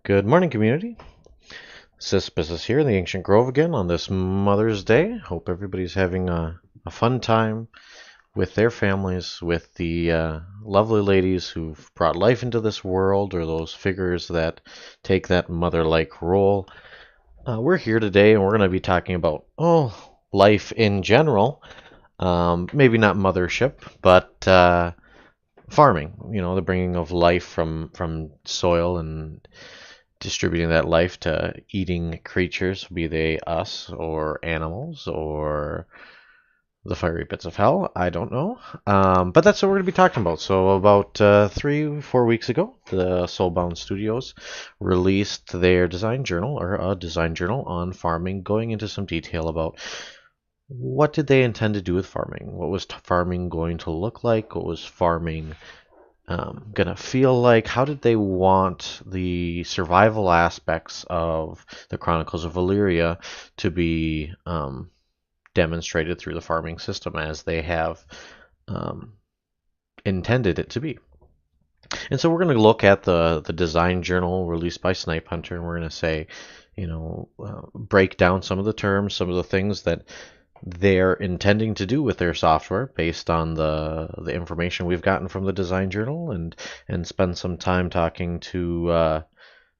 Good morning, community. Business here in the Ancient Grove again on this Mother's Day. Hope everybody's having a fun time with their families, with the lovely ladies who've brought life into this world, or those figures that take that mother-like role. We're here today, and we're going to be talking about life in general. Maybe not mothership, but farming. You know, the bringing of life from soil and distributing that life to eating creatures, be they us or animals or the fiery pits of hell. I don't know. But that's what we're going to be talking about. So, about 3 or 4 weeks ago, the Soulbound Studios released their design journal, or a design journal on farming, going into some detail about what did they intend to do with farming? What was farming going to look like? What was farming gonna feel like? How did they want the survival aspects of the Chronicles of Elyria to be demonstrated through the farming system as they have um, intended it to be? And so we're going to look at the design journal released by Snipe Hunter, and we're going to say, break down some of the terms, some of the things that they're intending to do with their software based on the information we've gotten from the design journal, and spend some time talking to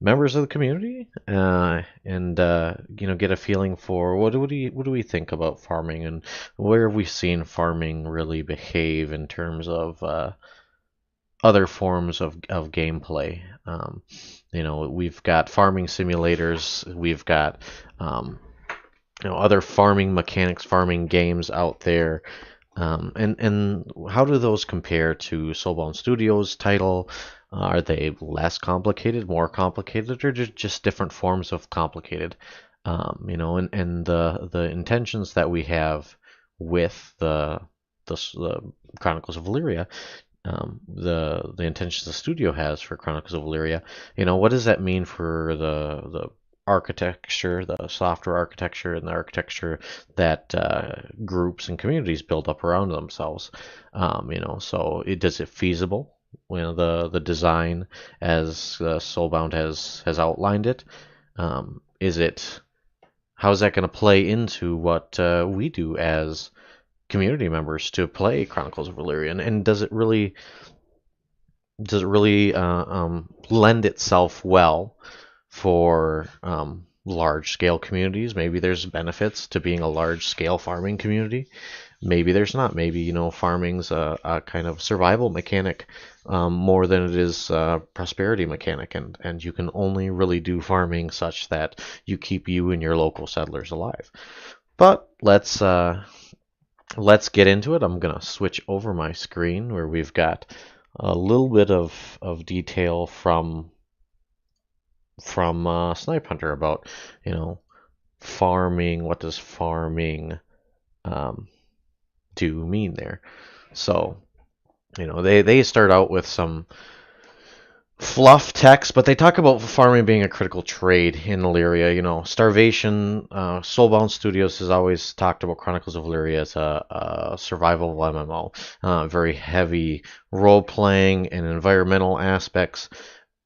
members of the community, and get a feeling for what do we think about farming, and where have we seen farming really behave in terms of other forms of gameplay. We've got farming simulators, we've got other farming mechanics, farming games out there. And how do those compare to Soulbound Studios' title? Are they less complicated, more complicated, or just different forms of complicated? And the intentions that we have with the Chronicles of Elyria, the intentions the studio has for Chronicles of Elyria. What does that mean for the architecture, the software architecture, and the architecture that groups and communities build up around themselves? So does it feasible? The design as Soulbound has outlined it. Is it? How is that going to play into what we do as community members to play Chronicles of Elyria? And does it really lend itself well for large scale communities? Maybe there's benefits to being a large scale farming community. Maybe there's not. Maybe farming's a kind of survival mechanic more than it is a prosperity mechanic, and you can only really do farming such that you keep you and your local settlers alive. But let's get into it. I'm gonna switch over my screen where we've got a little bit of detail from Snipe Hunter about farming. What does farming do mean there? So they start out with some fluff text, but they talk about farming being a critical trade in Elyria. Starvation. Soulbound Studios has always talked about Chronicles of Elyria as a survival MMO. Very heavy role playing and environmental aspects,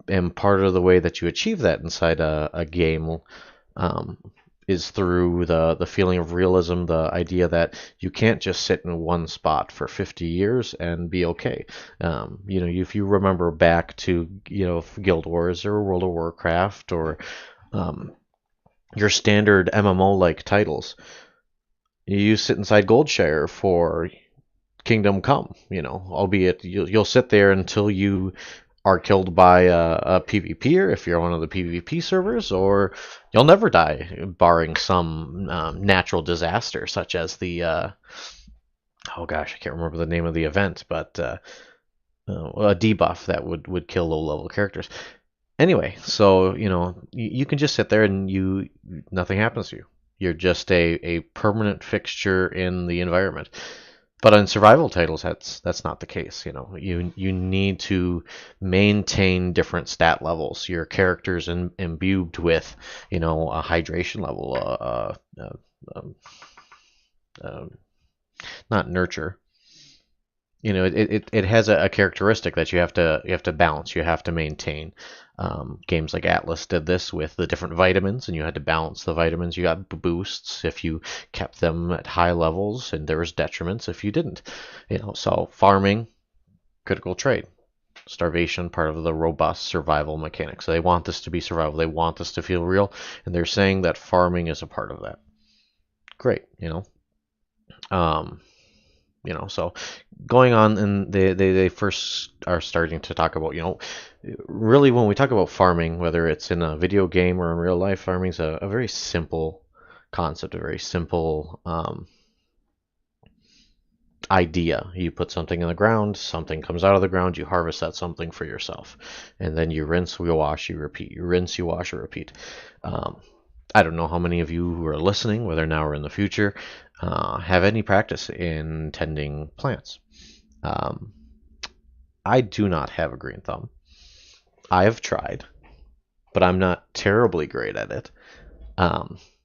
and part of the way that you achieve that inside a game is through the feeling of realism, the idea that you can't just sit in one spot for 50 years and be okay. If you remember back to Guild Wars or World of Warcraft, or your standard MMO like titles, you sit inside Goldshire for Kingdom Come, albeit you'll sit there until you are killed by a PvPer if you're one of the PvP servers, or you'll never die, barring some natural disaster such as the oh gosh, I can't remember the name of the event, but a debuff that would kill low level characters. Anyway, so you can just sit there and nothing happens to you. You're just a permanent fixture in the environment. But on survival titles, that's not the case. You need to maintain different stat levels. Your character's imbued with a hydration level, um, not nurture, it has a characteristic that you have to balance, you have to maintain. Games like Atlas did this with the different vitamins, and you had to balance the vitamins. You got boosts if you kept them at high levels, and there was detriments if you didn't. So farming, critical trade. Starvation, part of the robust survival mechanics. So they want this to be survival. They want this to feel real, and they're saying that farming is a part of that. Great. Um, so going on, and they first are starting to talk about, really when we talk about farming, whether it's in a video game or in real life, farming is a very simple concept, a very simple idea. You put something in the ground, something comes out of the ground, you harvest that something for yourself, and then you rinse, you wash, you repeat. You rinse, you wash, you repeat. Um, I don't know how many of you who are listening, whether now or in the future, have any practice in tending plants. Um, I do not have a green thumb. I have tried, but I'm not terribly great at it.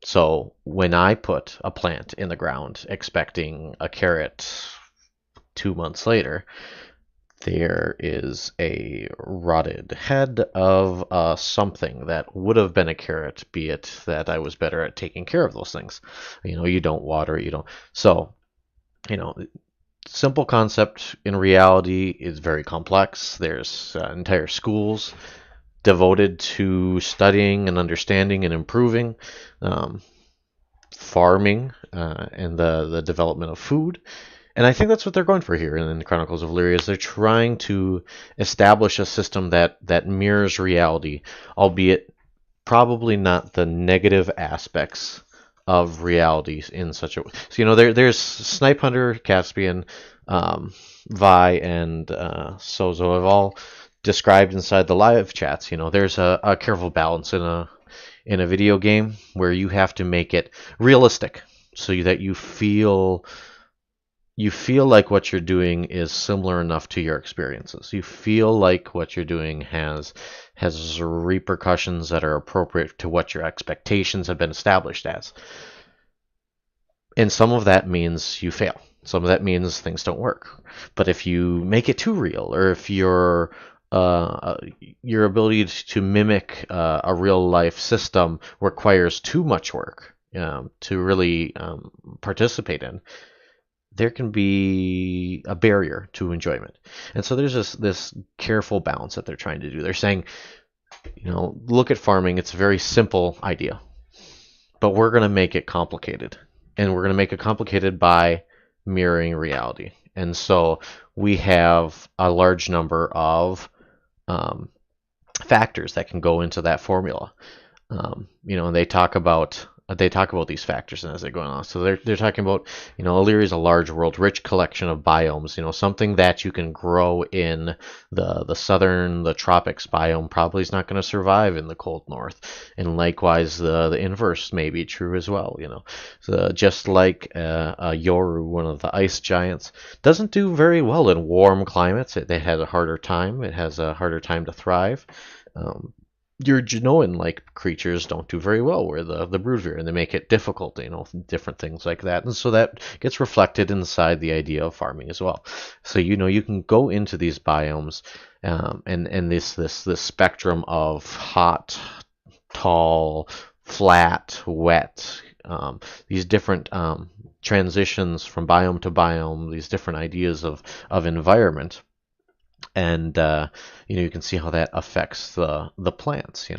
So when I put a plant in the ground expecting a carrot 2 months later, there is a rotted head of something that would have been a carrot, be it that I was better at taking care of those things. You don't water it, you don't. So, you know, simple concept in reality is very complex. There's entire schools devoted to studying and understanding and improving farming and the development of food. And I think that's what they're going for here in the Chronicles of Elyria. Is they're trying to establish a system that mirrors reality, albeit probably not the negative aspects of reality in such a way. So there's Snipe Hunter, Caspian, Vi, and Sozo have all described inside the live chats. There's a careful balance in a video game where you have to make it realistic so that you feel like what you're doing is similar enough to your experiences. You feel like what you're doing has repercussions that are appropriate to what your expectations have been established as. And some of that means you fail. Some of that means things don't work. But if you make it too real, or if your ability to mimic a real life system requires too much work to really participate in, there can be a barrier to enjoyment. And so there's this careful balance that they're trying to do. They're saying, look at farming. It's a very simple idea, but we're going to make it complicated. And we're going to make it complicated by mirroring reality. And so we have a large number of factors that can go into that formula. And they talk about these factors and as they're going on. So they're talking about, Elyria is a large world, rich collection of biomes. Something that you can grow in the tropics biome probably is not going to survive in the cold north, and likewise the inverse may be true as well. So just like Yoru, one of the ice giants, doesn't do very well in warm climates. It has a harder time. It has a harder time to thrive. Your Genoan-like creatures don't do very well, where the Broodveer, and they make it difficult, different things like that. And so that gets reflected inside the idea of farming as well. So, you can go into these biomes and this spectrum of hot, tall, flat, wet, these different transitions from biome to biome, these different ideas of environment. And you can see how that affects the plants.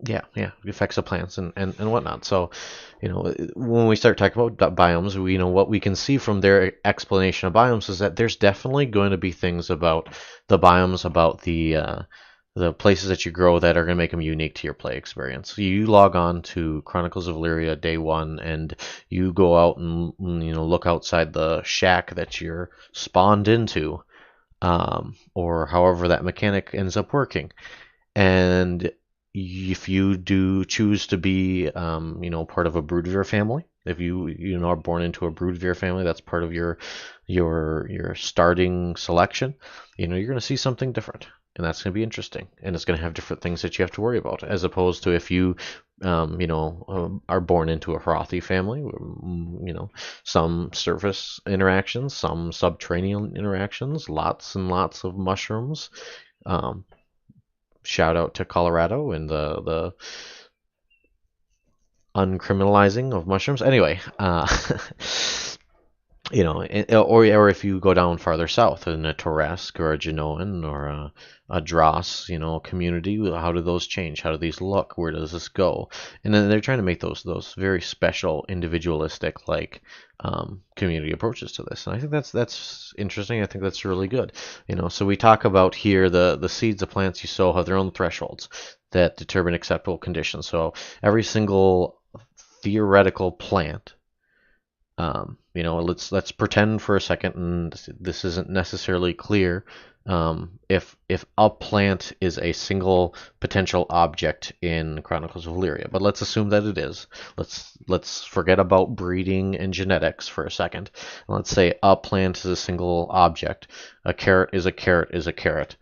Yeah, it affects the plants and whatnot. So, when we start talking about biomes, what we can see from their explanation of biomes is that there's definitely going to be things about the biomes, about the places that you grow that are going to make them unique to your play experience. You log on to Chronicles of Elyria day 1, and you go out and look outside the shack that you're spawned into, or however that mechanic ends up working. And if you do choose to be, part of a Broodveer family, If you know are born into a broodvere family, that's part of your starting selection. You're going to see something different, and that's going to be interesting, and it's going to have different things that you have to worry about, as opposed to if you are born into a frothy family. Some surface interactions, some subterranean interactions, lots and lots of mushrooms. Um, Shout out to Colorado and the uncriminalizing of mushrooms. Anyway, or if you go down farther south in a Touareg or a Genoan or a Dross, community, how do those change? How do these look? Where does this go? And then they're trying to make those very special, individualistic, like community approaches to this. And I think that's interesting. I think that's really good. So we talk about here the seeds of plants you sow have their own thresholds that determine acceptable conditions. So every single theoretical plant. Let's pretend for a second, and this isn't necessarily clear. If a plant is a single potential object in Chronicles of Elyria, but let's assume that it is. Let's forget about breeding and genetics for a second. Let's say a plant is a single object. A carrot is a carrot is a carrot.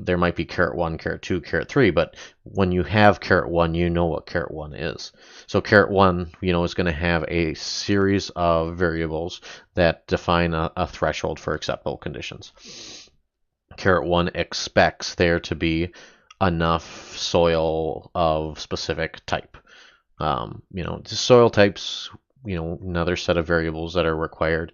There might be carrot 1, carrot 2, carrot 3, but when you have carrot 1, you know what carrot 1 is. So carrot 1, is going to have a series of variables that define a threshold for acceptable conditions. Carrot 1 expects there to be enough soil of specific type. Soil types, another set of variables that are required.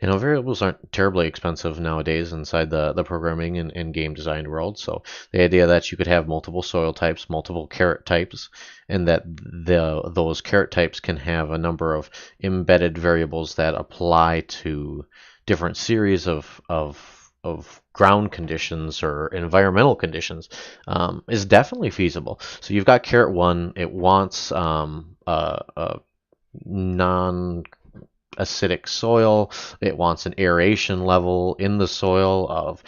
Variables aren't terribly expensive nowadays inside the programming and game design world. So the idea that you could have multiple soil types, multiple carrot types, and that those carrot types can have a number of embedded variables that apply to different series of ground conditions or environmental conditions is definitely feasible. So you've got carrot 1. It wants a non acidic soil. It wants an aeration level in the soil of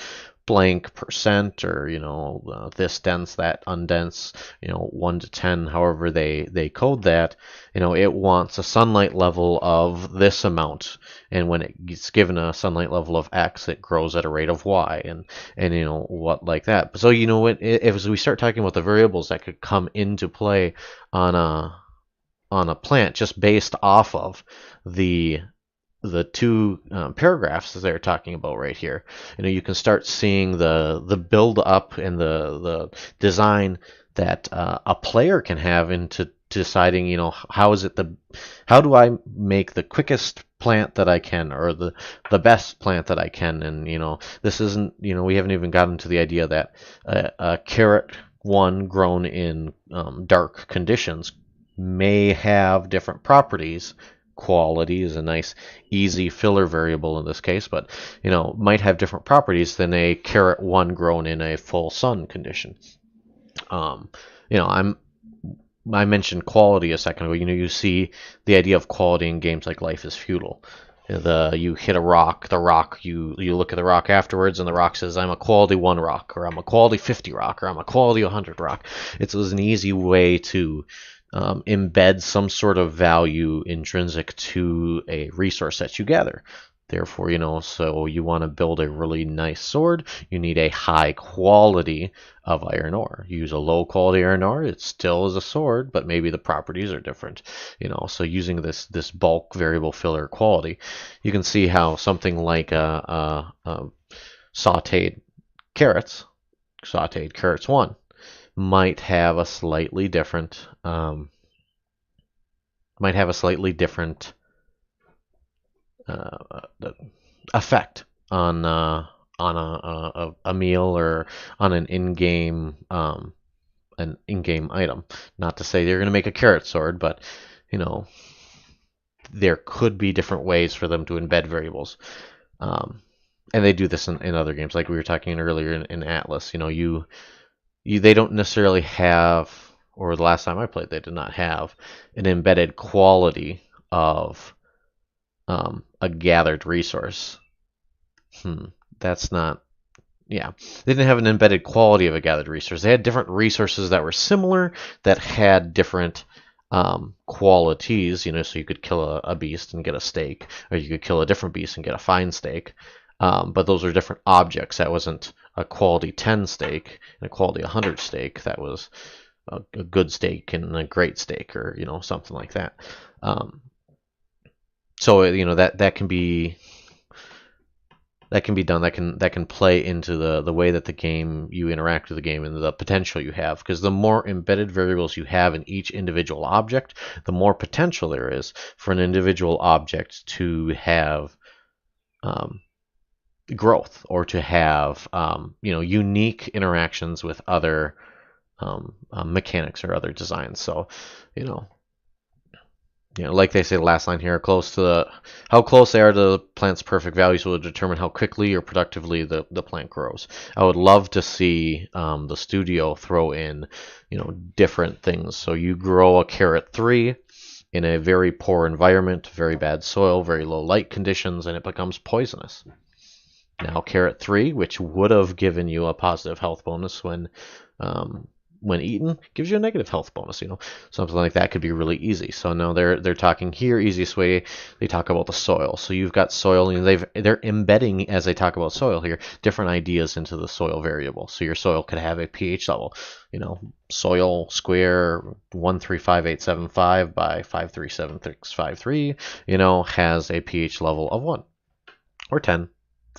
blank percent, or this dense, that undense, 1 to 10, however they code that. It wants a sunlight level of this amount, and when it gets given a sunlight level of X, it grows at a rate of Y, and what like that. So if we start talking about the variables that could come into play on a plant just based off of the two paragraphs that they're talking about right here, you can start seeing the build up and the design that a player can have into deciding, how do I make the quickest plant that I can, or the best plant that I can. And this isn't, we haven't even gotten to the idea that a carrot 1 grown in dark conditions may have different properties. Quality is a nice easy filler variable in this case, but might have different properties than a carrot 1 grown in a full sun condition. I mentioned quality a second ago. You see the idea of quality in games like Life is Feudal. You hit a rock, the rock, you look at the rock afterwards, and the rock says, I'm a quality 1 rock, or I'm a quality 50 rock, or I'm a quality 100 rock. It was an easy way to embed some sort of value intrinsic to a resource that you gather. Therefore, so you want to build a really nice sword, you need a high quality of iron ore. You use a low quality iron ore, it still is a sword, but maybe the properties are different. So using this bulk variable filler quality, you can see how something like sauteed carrots 1, might have a slightly different effect on a meal or on an in-game item. Not to say they're going to make a carrot sword, but there could be different ways for them to embed variables. And they do this in other games, like we were talking earlier in Atlas. They don't necessarily have, or the last time I played, they did not have an embedded quality of a gathered resource. That's not, yeah. They didn't have an embedded quality of a gathered resource. They had different resources that were similar, that had different qualities, so you could kill a beast and get a steak, or you could kill a different beast and get a fine steak. But those are different objects. That wasn't a quality 10 steak and a quality 100 steak. That was a good steak and a great steak, or something like that. Um, so that can be done. That can play into the way that the game you interact with the game and the potential you have. Because the more embedded variables you have in each individual object, the more potential there is for an individual object to have growth, or to have unique interactions with other mechanics or other designs. So, you know, like they say, the last line here, how close they are to the plant's perfect values will determine how quickly or productively the plant grows. I would love to see the studio throw in, different things. So you grow a carrot 3 in a very poor environment, very bad soil, very low light conditions, and it becomes poisonous. Now, carrot 3, which would have given you a positive health bonus when eaten, gives you a negative health bonus. Something like that could be really easy. So now they're talking here, easiest way. They talk about the soil. So you've got soil, and they're embedding, as they talk about soil here, different ideas into the soil variable. So your soil could have a pH level. Soil square 135875 by 537653. Has a pH level of 1 or 10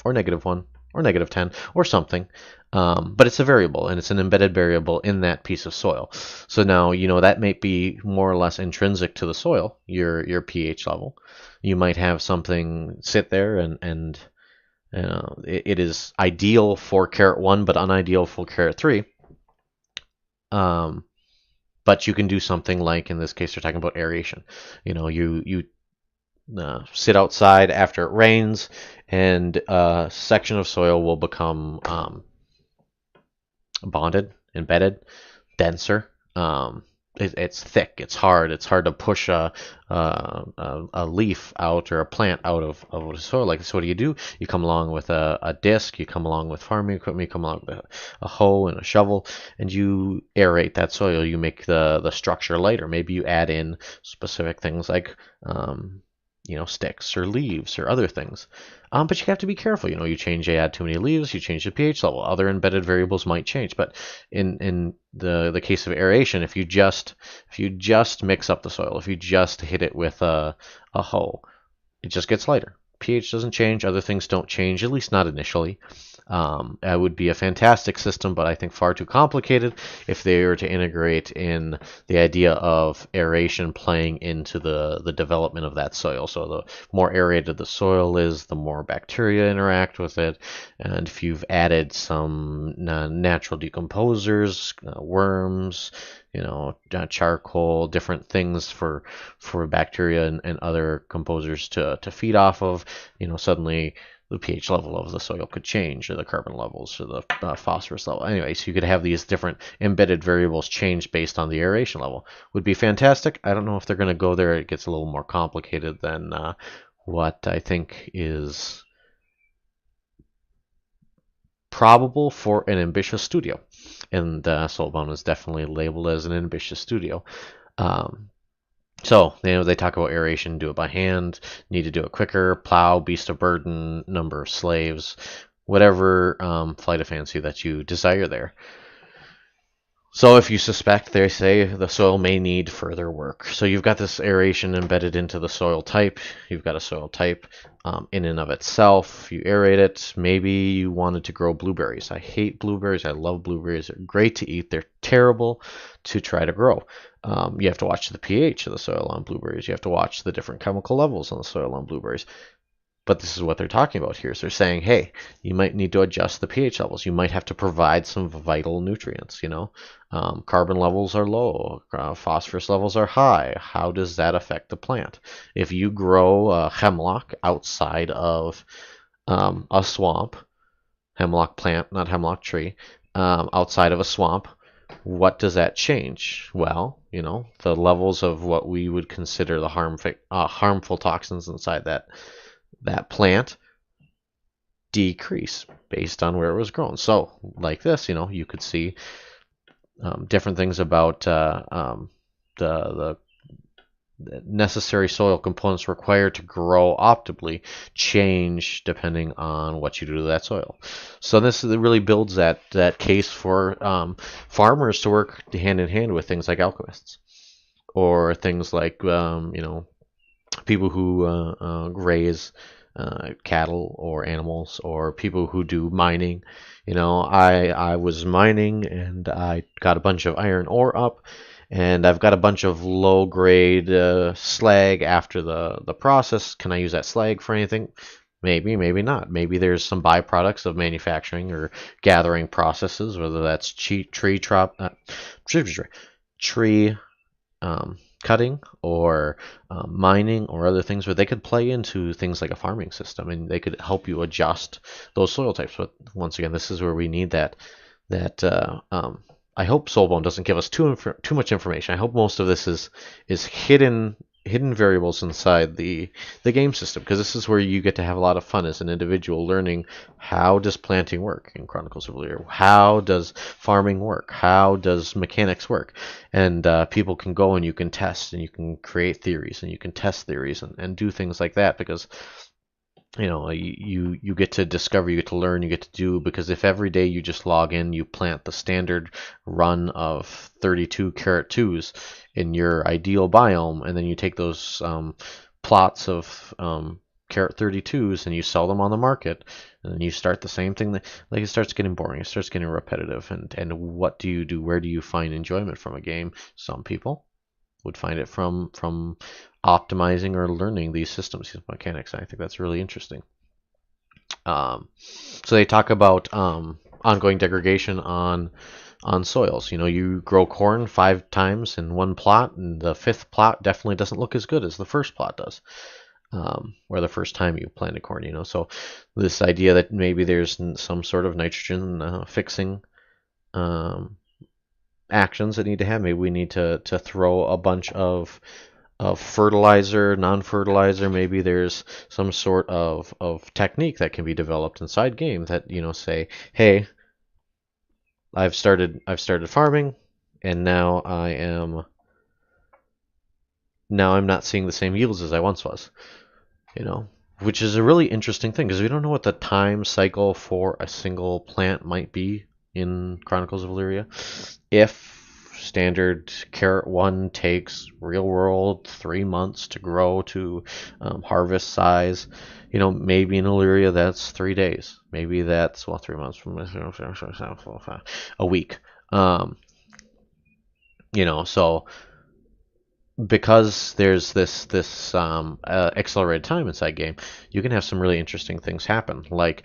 or -1 or -10 or something. But it's a variable, and it's an embedded variable in that piece of soil. So now, that may be more or less intrinsic to the soil, your pH level. You might have something sit there, and it is ideal for carrot 1, but unideal for carrot 3. But you can do something like, in this case, they're talking about aeration. You sit outside after it rains, and a section of soil will become bonded, embedded, denser. It's thick, it's hard to push a leaf out or a plant out of the soil like this. So what do? You come along with a disc, you come along with farming equipment, you come along with a hoe and a shovel, and you aerate that soil. You make the structure lighter. Maybe you add in specific things like sticks or leaves or other things. But you have to be careful. You add too many leaves, you change the pH level. Other embedded variables might change. But in the case of aeration, if you just mix up the soil, if you just hit it with a hoe, it just gets lighter. pH doesn't change. Other things don't change, at least not initially. It would be a fantastic system, but I think far too complicated if they were to integrate in the idea of aeration playing into the development of that soil. So the more aerated the soil is, the more bacteria interact with it. And if you've added some natural decomposers, worms, charcoal, different things for bacteria and other composers to feed off of, suddenly the pH level of the soil could change, or the carbon levels, or the phosphorus level. Anyway, so you could have these different embedded variables change based on the aeration level. Would be fantastic. I don't know if they're going to go there. It gets a little more complicated than what I think is probable for an ambitious studio. And Soulbound is definitely labeled as an ambitious studio. So, they talk about aeration, do it by hand, need to do it quicker, plow, beast of burden, number of slaves, whatever flight of fancy that you desire there. So if you suspect, they say, the soil may need further work. So you've got this aeration embedded into the soil type. You've got a soil type in and of itself. You aerate it. Maybe you wanted to grow blueberries. I hate blueberries. I love blueberries. They're great to eat. They're terrible to try to grow. You have to watch the pH of the soil on blueberries. You have to watch the different chemical levels on the soil on blueberries. But this is what they're talking about here. So they're saying, hey, you might need to adjust the pH levels. You might have to provide some vital nutrients. Carbon levels are low, phosphorus levels are high. How does that affect the plant? If you grow hemlock outside of a swamp, hemlock plant, not hemlock tree, outside of a swamp, what does that change? Well, the levels of what we would consider the harmful toxins inside that plant decrease based on where it was grown. So like this, you could see different things about the necessary soil components required to grow optimally change depending on what you do to that soil. So this really builds that case for farmers to work hand in hand with things like alchemists, or things like people who raise cattle or animals, or people who do mining. I was mining and I got a bunch of iron ore up, and I've got a bunch of low grade slag after the process. Can I use that slag for anything? Maybe, maybe not. Maybe there's some byproducts of manufacturing or gathering processes, whether that's tree cutting or mining or other things, where they could play into things like a farming system, and they could help you adjust those soil types. But once again, this is where we need that. I hope Soulbone doesn't give us too much information. I hope most of this is hidden variables inside the game system, because this is where you get to have a lot of fun as an individual, learning how does planting work in Chronicles of Elyria, how does farming work, how does mechanics work, and people can go and you can test and you can create theories and you can test theories and do things like that, because you get to discover, you get to learn, you get to do, because if every day you just log in, you plant the standard run of 32 carat 2s in your ideal biome, and then you take those plots of carat 32s and you sell them on the market, and then you start the same thing, like, it starts getting boring, it starts getting repetitive, and what do you do? Where do you find enjoyment from a game? Some people would find it from optimizing or learning these systems, these mechanics. And I think that's really interesting. So they talk about ongoing degradation on soils. You grow corn 5 times in one plot, and the 5th plot definitely doesn't look as good as the first plot does, or the first time you planted corn. So this idea that maybe there's some sort of nitrogen fixing actions that need to have. Maybe we need to throw a bunch of fertilizer, non-fertilizer. Maybe there's some sort of technique that can be developed inside game that say, hey, I've started farming, and now I'm not seeing the same yields as I once was. Which is a really interesting thing, because we don't know what the time cycle for a single plant might be in Chronicles of Elyria. If standard carat 1 takes real world 3 months to grow to harvest size, maybe in Elyria that's 3 days. Maybe that's 3 months from a week. So because there's this accelerated time inside game, you can have some really interesting things happen. Like,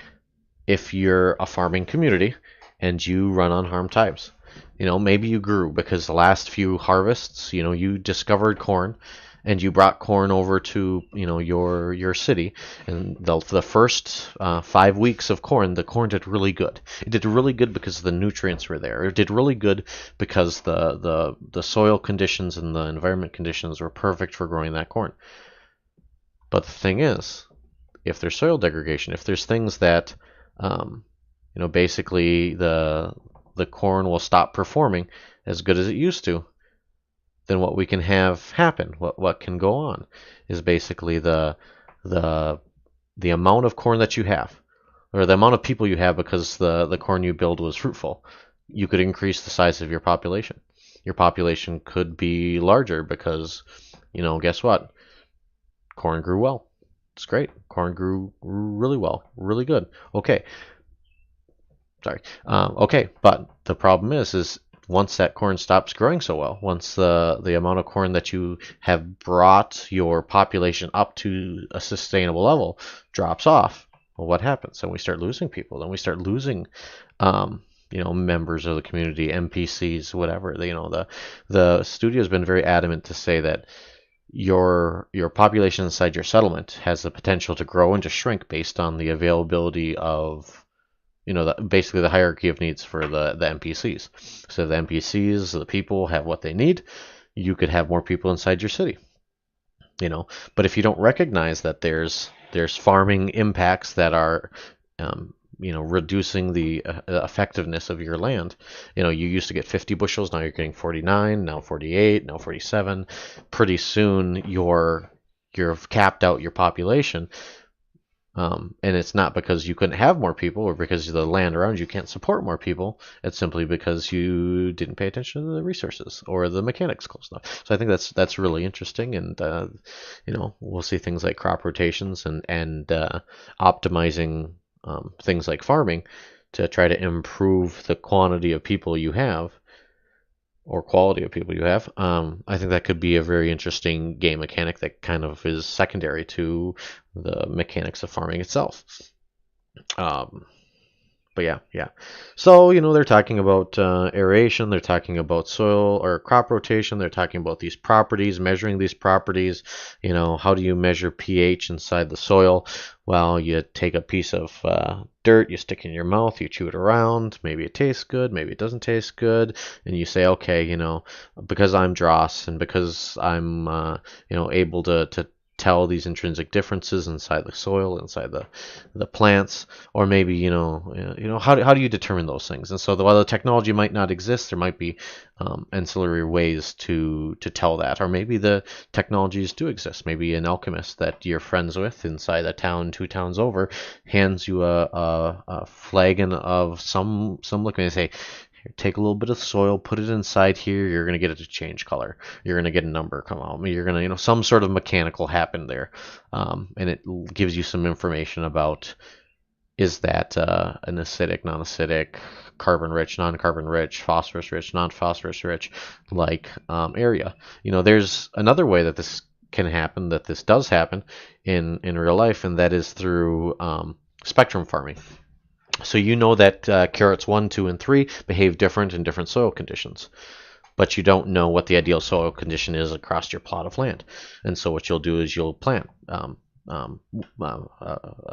if you're a farming community and you run on harm times, maybe you grew because the last few harvests, you discovered corn, and you brought corn over to your city, and the first 5 weeks of corn, the corn did really good. It did really good because the nutrients were there. It did really good because the soil conditions and the environment conditions were perfect for growing that corn. But the thing is, if there's soil degradation, if there's things that basically the corn will stop performing as good as it used to, then what we can have happen, what can go on, is basically the amount of corn that you have, or the amount of people you have, because the corn you build was fruitful. You could increase the size of your population. Your population could be larger because, guess what? Corn grew well. It's great. Corn grew really well, really good. Okay. Sorry. Okay, but the problem is once that corn stops growing so well, once the amount of corn that you have brought your population up to a sustainable level drops off, well, what happens? Then we start losing people. Then we start losing, members of the community, NPCs, whatever. The studio has been very adamant to say that your population inside your settlement has the potential to grow and to shrink based on the availability of basically the hierarchy of needs for the NPCs. So the NPCs, the people, have what they need, you could have more people inside your city. But if you don't recognize that there's farming impacts that are reducing the effectiveness of your land. You used to get 50 bushels, now you're getting 49, now 48, now 47. Pretty soon you're capped out your population. And it's not because you couldn't have more people or because the land around you can't support more people. It's simply because you didn't pay attention to the resources or the mechanics close enough. So I think that's really interesting, and we'll see things like crop rotations and optimizing things like farming to try to improve the quantity of people you have or quality of people you have. I think that could be a very interesting game mechanic that kind of is secondary to the mechanics of farming itself. Um, but yeah. So, they're talking about aeration, they're talking about soil or crop rotation, they're talking about these properties, measuring these properties. How do you measure pH inside the soil? Well, you take a piece of dirt, you stick it in your mouth, you chew it around. Maybe it tastes good, maybe it doesn't taste good, and you say, okay, because I'm Dross and because I'm, able to tell these intrinsic differences inside the soil, inside the plants, or maybe how do you determine those things? And so while the technology might not exist, there might be ancillary ways to tell that, or maybe the technologies do exist. Maybe an alchemist that you're friends with inside a town 2 towns over hands you a flagon of some liquid and say, take a little bit of soil, put it inside here. You're gonna get it to change color. You're gonna get a number come out. You're gonna, some sort of mechanical happen there, and it gives you some information about is that an acidic, non-acidic, carbon-rich, non-carbon-rich, phosphorus-rich, non-phosphorus-rich, like area. There's another way that this can happen, that this does happen in real life, and that is through spectrum farming. So that carrots 1, 2, and 3 behave different in different soil conditions, but you don't know what the ideal soil condition is across your plot of land. And so what you'll do is you'll plant a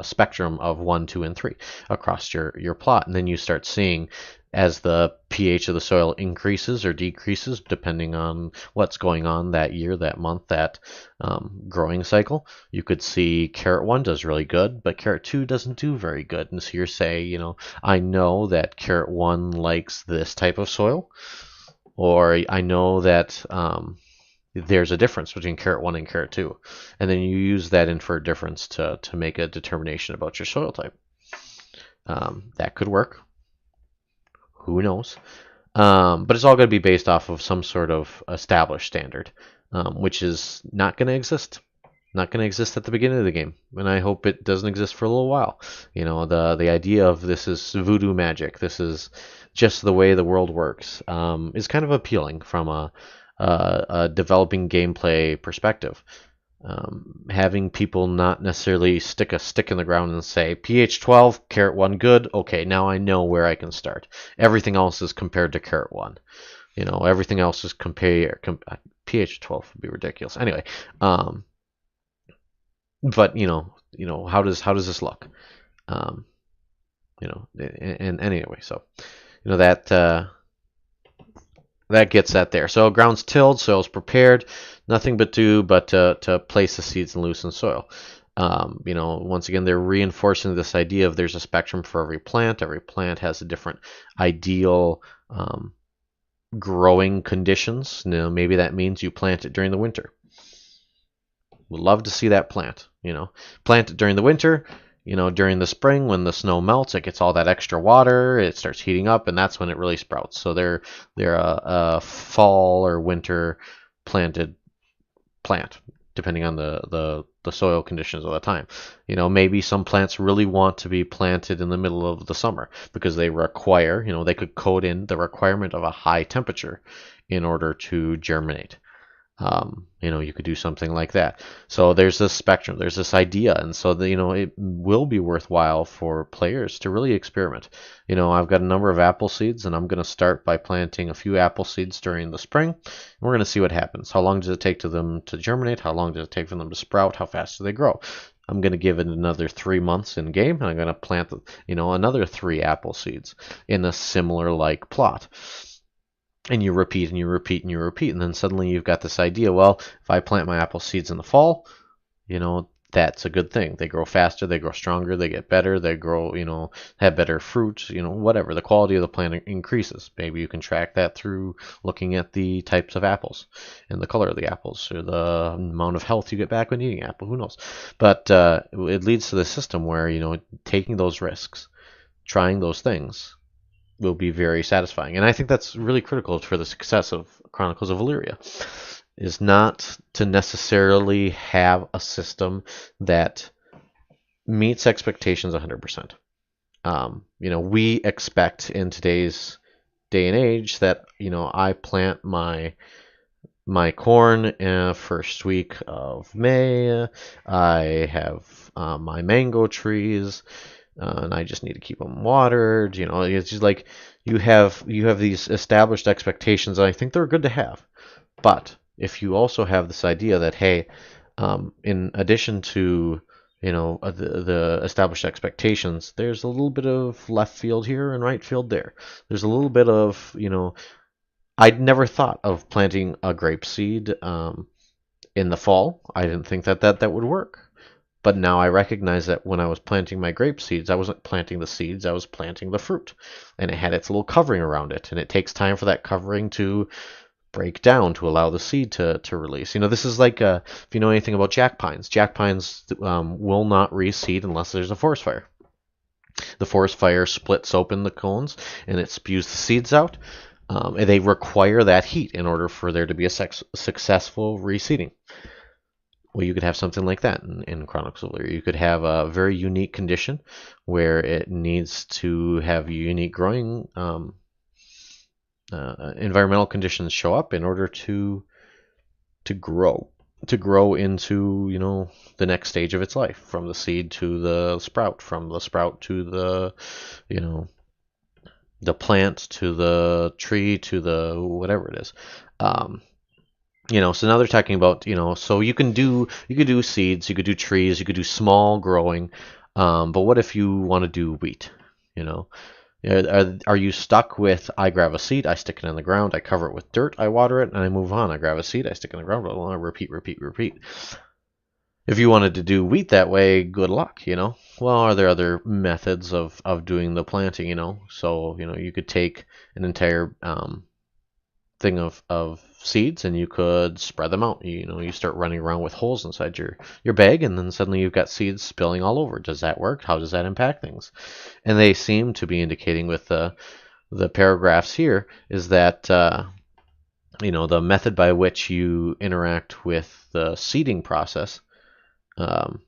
spectrum of 1, 2, and 3 across your plot, and then you start seeing as the pH of the soil increases or decreases depending on what's going on that year, that month, that growing cycle. You could see carrot 1 does really good, but carrot 2 doesn't do very good. And so you're saying, I know that carrot 1 likes this type of soil, or I know that there's a difference between carrot 1 and carrot 2. And then you use that inferred difference to make a determination about your soil type. That could work. Who knows? But it's all going to be based off of some sort of established standard, which is not going to exist. Not going to exist at the beginning of the game, and I hope it doesn't exist for a little while. The idea of this is voodoo magic, this is just the way the world works, is kind of appealing from a developing gameplay perspective. Having people not necessarily stick a stick in the ground and say pH 12, carrot 1 good, okay, now I know where I can start. Everything else is compared to carrot 1. Everything else is pH 12 would be ridiculous. Anyway, but how does this look? And anyway, so that gets that there. So ground's tilled, soil's prepared, nothing but to place the seeds and loosen soil. Once again, they're reinforcing this idea of there's a spectrum for every plant. Every plant has a different ideal growing conditions. Maybe that means you plant it during the winter. Would love to see that plant. Plant it during the winter. During the spring when the snow melts, it gets all that extra water, it starts heating up, and that's when it really sprouts. So they're a fall or winter planted plant, depending on the soil conditions of the time. Maybe some plants really want to be planted in the middle of the summer because they require, they could code in the requirement of a high temperature in order to germinate. You could do something like that. So there's this spectrum, there's this idea, and so it will be worthwhile for players to really experiment. I've got a number of apple seeds, and I'm going to start by planting a few apple seeds during the spring, and we're going to see what happens. How long does it take to them to germinate? How long does it take for them to sprout? How fast do they grow? I'm going to give it another 3 months in game, and I'm going to plant another 3 apple seeds in a similar like plot. And you repeat and you repeat and you repeat, and then suddenly you've got this idea, well, if I plant my apple seeds in the fall, that's a good thing. They grow faster, they grow stronger, they get better, they grow, have better fruit, whatever. The quality of the plant increases. Maybe you can track that through looking at the types of apples and the color of the apples or the amount of health you get back when eating apple. Who knows? But it leads to the system where, taking those risks, trying those things will be very satisfying. And I think that's really critical for the success of Chronicles of Elyria, is not to necessarily have a system that meets expectations 100%. We expect in today's day and age that, I plant my corn first week of May. I have my mango trees, and I just need to keep them watered. It's just like you have these established expectations, and I think they're good to have. But if you also have this idea that, hey, in addition to the established expectations, there's a little bit of left field here and right field there. There's a little bit of, I'd never thought of planting a grape seed in the fall. I didn't think that would work. But now I recognize that when I was planting my grape seeds, I wasn't planting the seeds, I was planting the fruit. And it had its little covering around it. And it takes time for that covering to break down to allow the seed to release. This is like, if you know anything about jack pines will not reseed unless there's a forest fire. The forest fire splits open the cones and it spews the seeds out. And they require that heat in order for there to be a successful reseeding. Well, you could have something like that in Chronicles of Elyria. You could have a very unique condition where it needs to have unique growing environmental conditions show up in order to grow into the next stage of its life, from the seed to the sprout, from the sprout to the the plant to the tree to the whatever it is. So now they're talking about, so you could do seeds, you could do trees, you could do small growing, but what if you want to do wheat? Are you stuck with, I grab a seed, I stick it in the ground, I cover it with dirt, I water it, and I move on. I grab a seed, I stick it in the ground, I repeat. If you wanted to do wheat that way, good luck, Well, are there other methods of doing the planting, So, you could take an entire thing of seeds and you could spread them out. You start running around with holes inside your bag, and then suddenly you've got seeds spilling all over. Does that work? How does that impact things? And they seem to be indicating with the paragraphs here is that the method by which you interact with the seeding process, those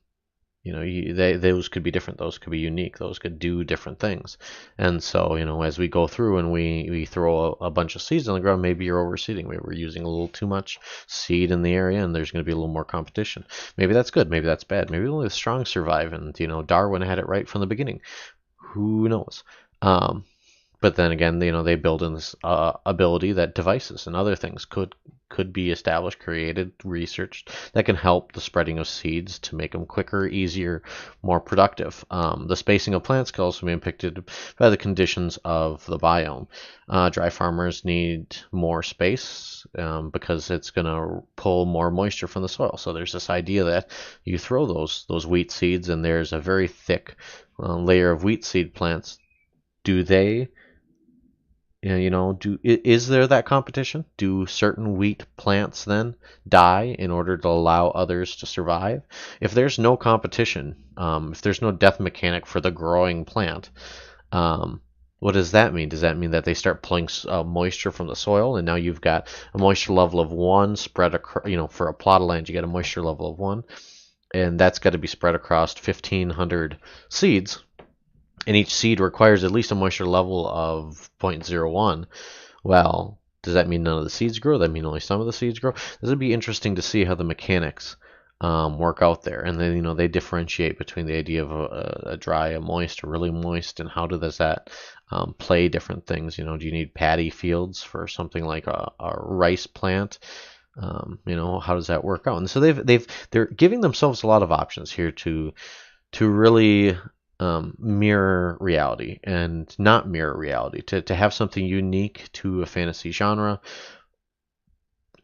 could be different. Those could be unique. Those could do different things. And so, as we go through and we throw a bunch of seeds on the ground, maybe you're overseeding. Maybe we're using a little too much seed in the area, and there's going to be a little more competition. Maybe that's good. Maybe that's bad. Maybe only the strong survive, and Darwin had it right from the beginning. Who knows? But then again, they build in this ability that devices and other things could be established, created, researched that can help the spreading of seeds to make them quicker, easier, more productive. The spacing of plants can also be impacted by the conditions of the biome. Dry farmers need more space because it's going to pull more moisture from the soil. So there's this idea that you throw those wheat seeds, and there's a very thick layer of wheat seed plants. Do they? Is there that competition? Do certain wheat plants then die in order to allow others to survive? If there's no competition, if there's no death mechanic for the growing plant, what does that mean? Does that mean that they start pulling moisture from the soil, and now you've got a moisture level of 1 spread across, for a plot of land, you get a moisture level of 1, and that's got to be spread across 1,500 seeds. And each seed requires at least a moisture level of 0.01. Well, does that mean none of the seeds grow? Does that mean only some of the seeds grow? This would be interesting to see how the mechanics work out there. And then, they differentiate between the idea of a dry, a moist, a really moist, and how does that play different things? Do you need paddy fields for something like a rice plant? How does that work out? And so they're giving themselves a lot of options here to really mirror reality and not mirror reality, to have something unique to a fantasy genre,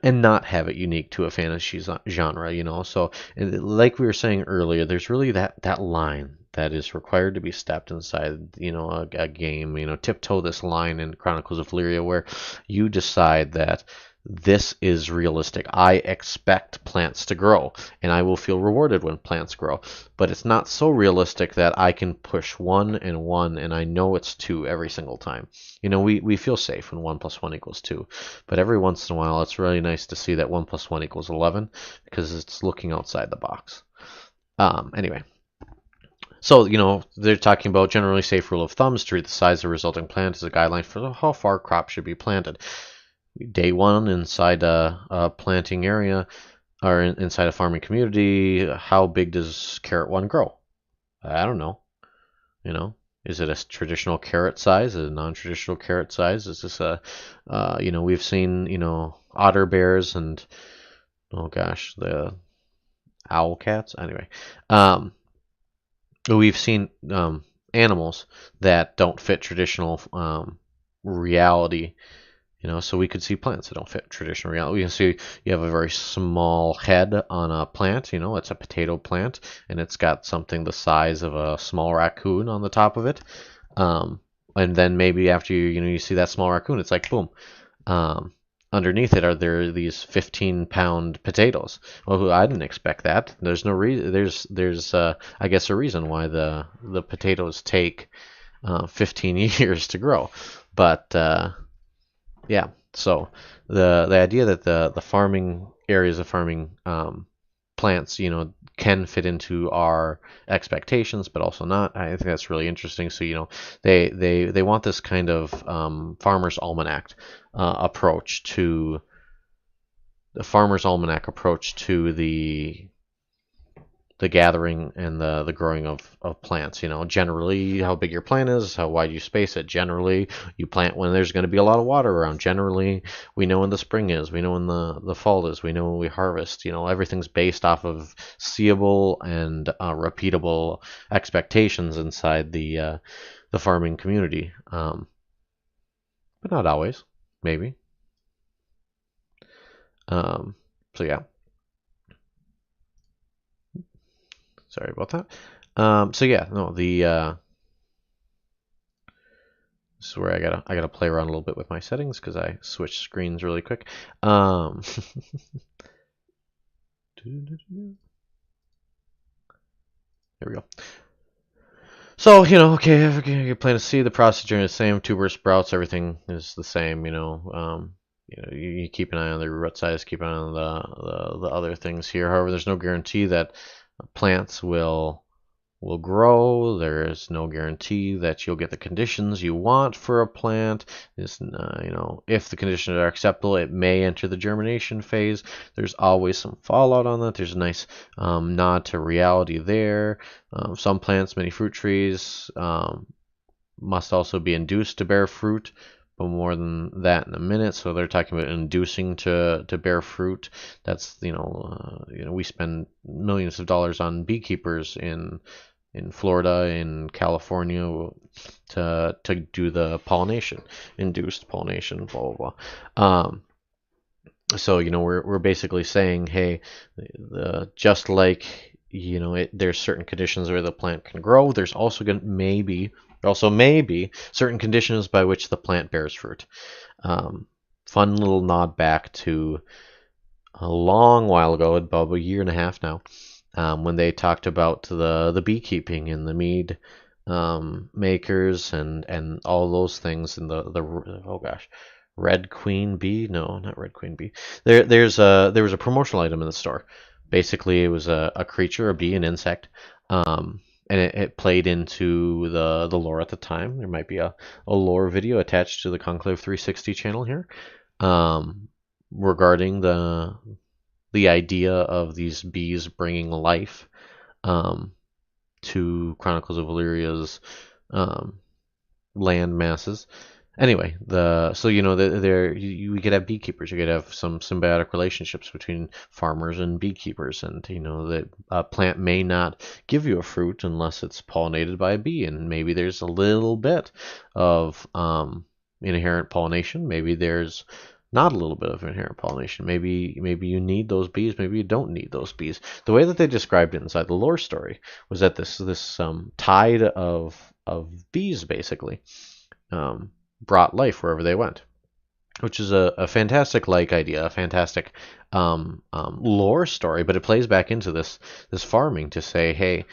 and not have it unique to a fantasy genre, you know. So, like we were saying earlier, there's really that line that is required to be stepped inside, you know, a game, you know, tiptoe this line in Chronicles of Elyria where you decide that this is realistic. I expect plants to grow, and I will feel rewarded when plants grow. But it's not so realistic that I can push 1 and 1, and I know it's 2 every single time. You know, we feel safe when 1 plus 1 equals 2. But every once in a while, it's really nice to see that 1 plus 1 equals 11 because it's looking outside the box. Anyway. So, you know, they're talking about generally safe rule of thumbs: treat the size of the resulting plant as a guideline for how far crops should be planted. Day 1 inside a planting area or inside a farming community, how big does carrot 1 grow? I don't know. You know, is it a traditional carrot size? Is it a non-traditional carrot size? Is this you know, we've seen, you know, otter bears and, oh gosh, the owl cats. Anyway, we've seen animals that don't fit traditional reality. You know, so we could see plants that don't fit traditional reality. We can see you have a very small head on a plant. You know, it's a potato plant, and it's got something the size of a small raccoon on the top of it. And then maybe after you see that small raccoon, it's like boom. Underneath it are there these 15-pound potatoes. Well, I didn't expect that. There's no reason. There's I guess a reason why the potatoes take 15 years to grow, but. Yeah, so the idea that the farming areas of farming plants, you know, can fit into our expectations, but also not. I think that's really interesting. So, you know, they want this kind of farmer's almanac approach to the gathering and the growing of plants. You know, generally how big your plant is, how wide you space it. Generally, you plant when there's going to be a lot of water around. Generally, we know when the spring is, we know when the fall is, we know when we harvest. You know, everything's based off of seeable and repeatable expectations inside the farming community, but not always. Maybe. So yeah. Sorry about that. So yeah, no, this is where I gotta play around a little bit with my settings because I switched screens really quick. There we go. So, you know, okay, you plan to see the procedure is the same, tuber sprouts, everything is the same, you know. You keep an eye on the root size, keep an eye on the other things here. However, there's no guarantee that plants will grow. There is no guarantee that you'll get the conditions you want for a plant. You know, if the conditions are acceptable, it may enter the germination phase. There's always some fallout on that. There's a nice nod to reality there. Some plants, many fruit trees, must also be induced to bear fruit. But more than that in a minute. So they're talking about inducing to bear fruit. That's you know we spend millions of dollars on beekeepers in Florida, in California, to do the pollination, induced pollination, blah blah blah. So you know we're basically saying, hey, just like you know there's certain conditions where the plant can grow. There's also maybe certain conditions by which the plant bears fruit. Fun little nod back to a long while ago, about a year and a half now, when they talked about the beekeeping and the mead makers and all those things and the oh gosh, Red Queen Bee? No, not Red Queen Bee. There was a promotional item in the store. Basically, it was a creature, a bee, an insect. And it played into the lore at the time. There might be a lore video attached to the Conclave 360 channel here, regarding the idea of these bees bringing life to Chronicles of Elyria's land masses. Anyway, so you know we could have beekeepers. You could have some symbiotic relationships between farmers and beekeepers, and you know that a plant may not give you a fruit unless it's pollinated by a bee, and maybe there's a little bit of inherent pollination. Maybe there's not a little bit of inherent pollination. Maybe you need those bees, maybe you don't need those bees. The way that they described it inside the lore story was that this tide of bees basically brought life wherever they went, which is a fantastic idea, a fantastic lore story. But it plays back into this farming to say, hey,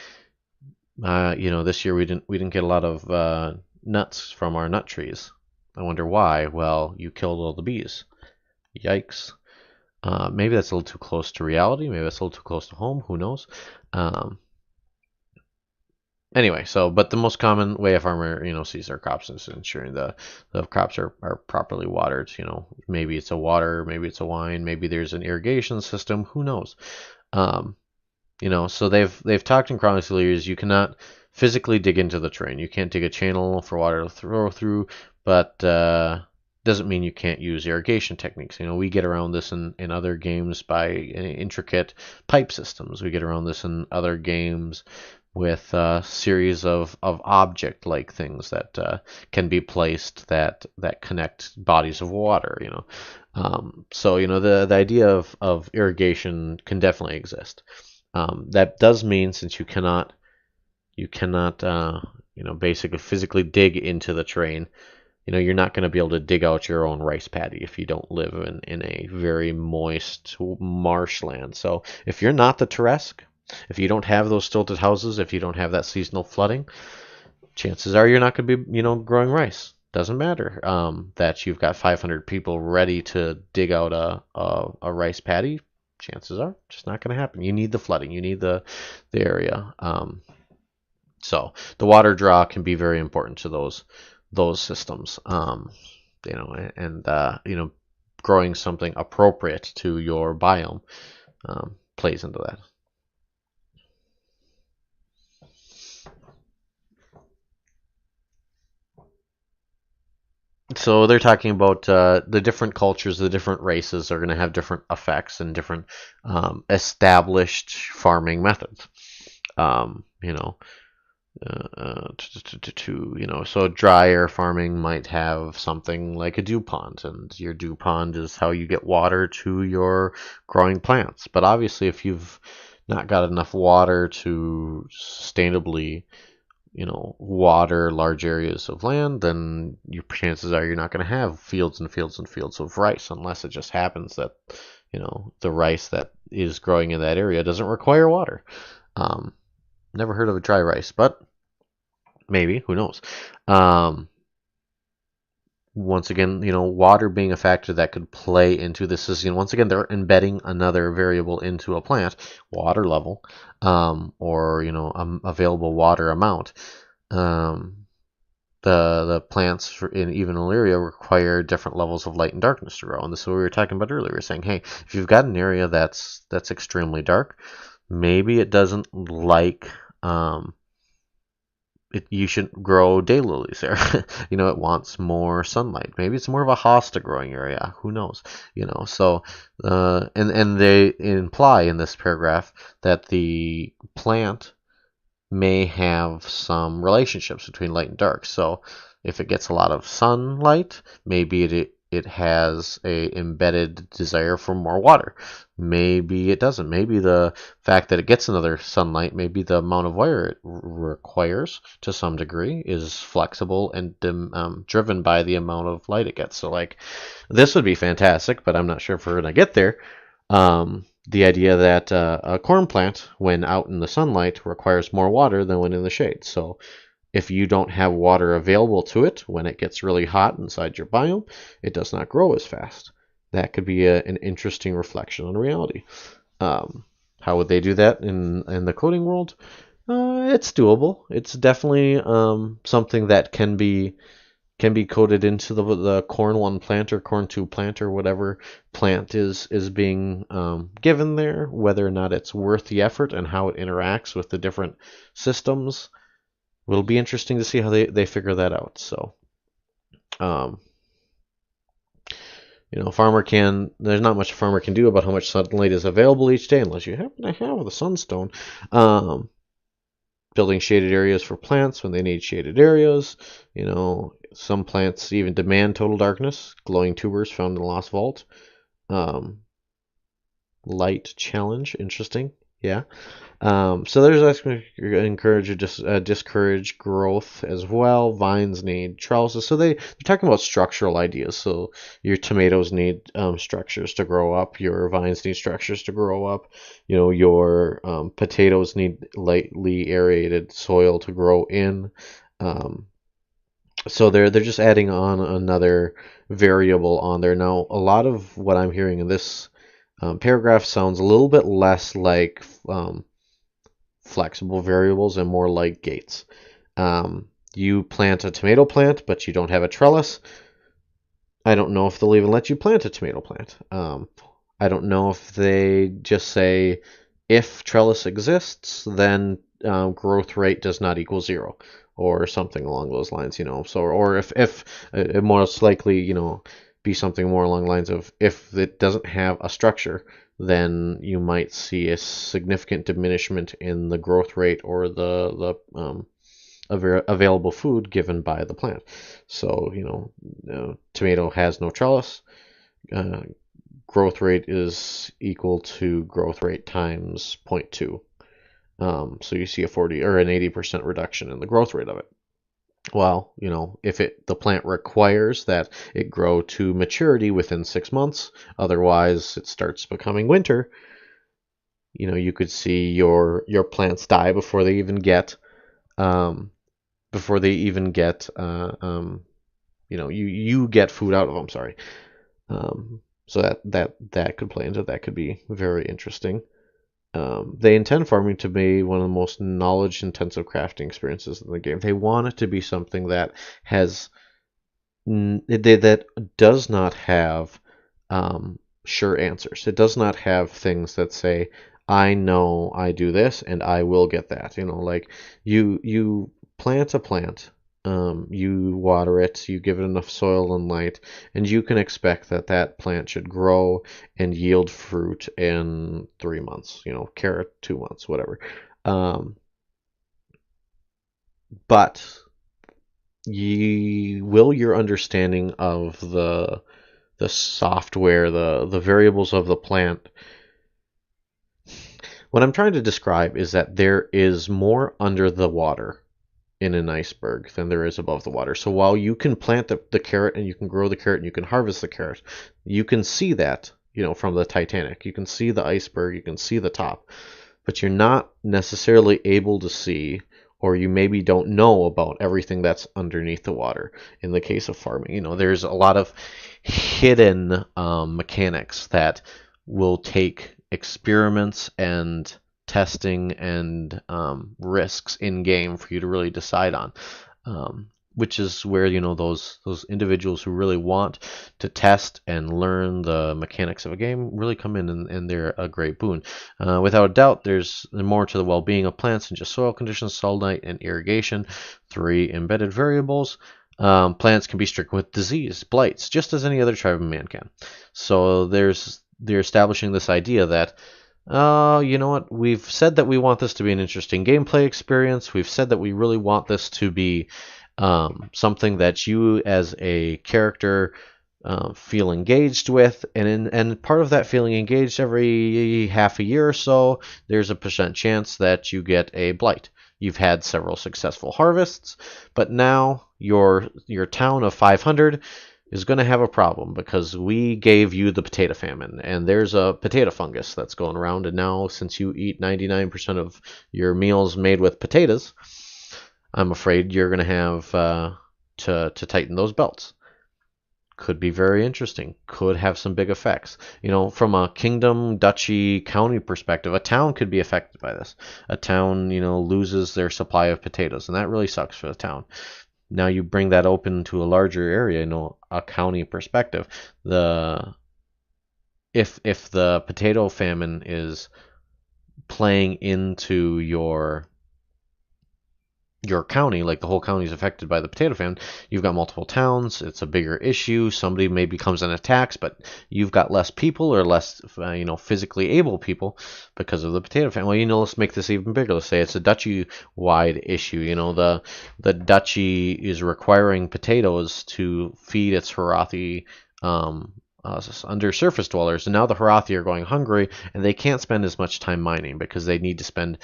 this year we didn't get a lot of nuts from our nut trees. I wonder why. Well, you killed all the bees. Yikes. Maybe that's a little too close to reality. Maybe that's a little too close to home. Who knows? Um, Anyway, but the most common way a farmer, sees their crops is ensuring the crops are properly watered. Maybe it's a water, maybe it's a wine, maybe there's an irrigation system. Who knows? Um, so they've talked in Chronicles of Elyria, you cannot physically dig into the terrain. You can't dig a channel for water to throw through, but doesn't mean you can't use irrigation techniques. We get around this in other games by intricate pipe systems. We get around this in other games with a series of object-like things that can be placed that connect bodies of water. The idea of irrigation can definitely exist. That does mean, since you cannot basically physically dig into the terrain, you're not going to be able to dig out your own rice paddy if you don't live in a very moist marshland. So if you're not the Teresk, if you don't have those stilted houses, if you don't have that seasonal flooding, chances are you're not going to be, growing rice. Doesn't matter that you've got 500 people ready to dig out a rice paddy. Chances are just not going to happen. You need the flooding. You need the area. So the water draw can be very important to those systems. Growing something appropriate to your biome plays into that. So they're talking about the different cultures, the different races are going to have different effects and different established farming methods. So drier farming might have something like a dew pond, and your dew pond is how you get water to your growing plants. But obviously, if you've not got enough water to sustainably water large areas of land, then your chances are you're not going to have fields and fields and fields of rice, unless it just happens that the rice that is growing in that area doesn't require water. Never heard of a dry rice, but maybe, who knows. Once again, water being a factor that could play into this is, once again, they're embedding another variable into a plant, water level, or, available water amount. The plants in even Elyria require different levels of light and darkness to grow. And this is what we were talking about earlier. We're saying, hey, if you've got an area that's extremely dark, maybe it doesn't like you shouldn't grow daylilies there. It wants more sunlight. Maybe it's more of a hosta growing area. Who knows? So and they imply in this paragraph that the plant may have some relationships between light and dark. So if it gets a lot of sunlight, maybe it has a embedded desire for more water. Maybe it doesn't. Maybe the fact that it gets another sunlight, maybe the amount of water it requires to some degree is flexible and driven by the amount of light it gets. So this would be fantastic, but I'm not sure if we're going to get there. The idea that a corn plant, when out in the sunlight, requires more water than when in the shade. So if you don't have water available to it when it gets really hot inside your biome, it does not grow as fast. That could be an interesting reflection on reality. How would they do that in the coding world? It's doable. It's definitely something that can be coded into the corn 1 plant or corn 2 plant or whatever plant is being given there, whether or not it's worth the effort and how it interacts with the different systems. It'll be interesting to see how they figure that out. So, there's not much a farmer can do about how much sunlight is available each day unless you happen to have the sunstone. building shaded areas for plants when they need shaded areas. Some plants even demand total darkness. Glowing tubers found in the Lost Vault. Um, Light challenge, interesting. Yeah. So there's actually encourage or discourage growth as well. Vines need trellises. So they're talking about structural ideas. So your tomatoes need structures to grow up. Your vines need structures to grow up. Your potatoes need lightly aerated soil to grow in. Um, so they're just adding on another variable on there. Now, a lot of what I'm hearing in this paragraph sounds a little bit less like flexible variables and more like gates. You plant a tomato plant, but you don't have a trellis. I don't know if they'll even let you plant a tomato plant. I don't know if they just say if trellis exists, then growth rate does not equal 0 or something along those lines, So, or if most likely, be something more along the lines of if it doesn't have a structure, then you might see a significant diminishment in the growth rate or the available food given by the plant. So, tomato has no trellis. Uh, Growth rate is equal to growth rate times 0.2. So you see a 40 or an 80% reduction in the growth rate of it. Well, if the plant requires that it grow to maturity within 6 months, otherwise it starts becoming winter, you could see your plants die before they even get um, you get food out of them. Sorry. So that could play into that. Could be very interesting. They intend farming to be one of the most knowledge-intensive crafting experiences in the game. They want it to be something that has that does not have sure answers. It does not have things that say, "I know I do this and I will get that." Like you plant a plant, you water it, you give it enough soil and light, and you can expect that that plant should grow and yield fruit in 3 months. Carrot 2 months, whatever. But your understanding of the software, the variables of the plant. What I'm trying to describe is that there is more under the water in an iceberg than there is above the water. So while you can plant the carrot and you can grow the carrot and you can harvest the carrot, you can see that, from the Titanic. You can see the iceberg, you can see the top, but you're not necessarily able to see, or you maybe don't know about everything that's underneath the water. In the case of farming, there's a lot of hidden mechanics that will take experiments and testing and risks in game for you to really decide on. Which is where those individuals who really want to test and learn the mechanics of a game really come in, and they're a great boon. Without a doubt, there's more to the well-being of plants than just soil conditions, sunlight, and irrigation. 3 embedded variables. Plants can be stricken with disease, blights, just as any other tribe of man can. So they're establishing this idea that you know what? We've said that we want this to be an interesting gameplay experience. We've said that we really want this to be something that you as a character feel engaged with, and part of that feeling engaged, every half a year or so, there's a percent chance that you get a blight. You've had several successful harvests, but now your town of 500 is going to have a problem because we gave you the potato famine, and there's a potato fungus that's going around, and now since you eat 99% of your meals made with potatoes, I'm afraid you're going to have to tighten those belts. Could be very interesting. Could have some big effects. From a kingdom, duchy, county perspective, a town could be affected by this. A town, loses their supply of potatoes, and that really sucks for the town. Now you bring that open to a larger area, a county perspective. If the potato famine is playing into your your county, like the whole county is affected by the potato famine. You've got multiple towns. It's a bigger issue. Somebody maybe comes and attacks, but you've got less people or less, physically able people because of the potato famine. Well, let's make this even bigger. Let's say it's a duchy-wide issue. The duchy is requiring potatoes to feed its Harathi undersurface dwellers, and now the Harathi are going hungry, and they can't spend as much time mining because they need to spend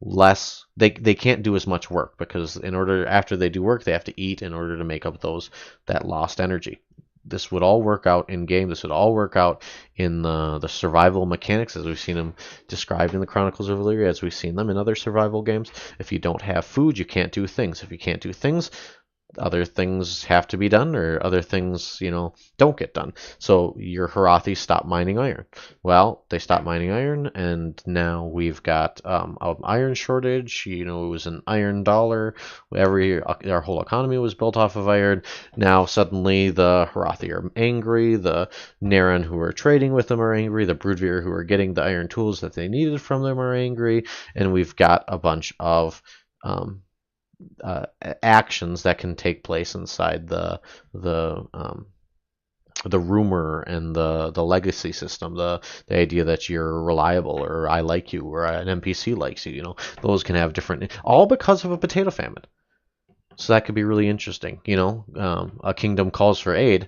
less. They can't do as much work because after they do work, they have to eat in order to make up that lost energy. This would all work out in game. This would all work out in the survival mechanics as we've seen them described in the Chronicles of Elyria, as we've seen them in other survival games. If you don't have food, you can't do things. If you can't do things, other things have to be done, or other things, don't get done. So your Harathi stop mining iron. Well, they stopped mining iron, and now we've got an iron shortage. It was an iron dollar. Our whole economy was built off of iron. Now suddenly the Harathi are angry. The Naren who are trading with them are angry. The Broodveer who are getting the iron tools that they needed from them are angry, and we've got a bunch of actions that can take place inside the rumor and the legacy system, the idea that you're reliable, or I like you, or an NPC likes you. Those can have different, all because of a potato famine. So that could be really interesting. A kingdom calls for aid.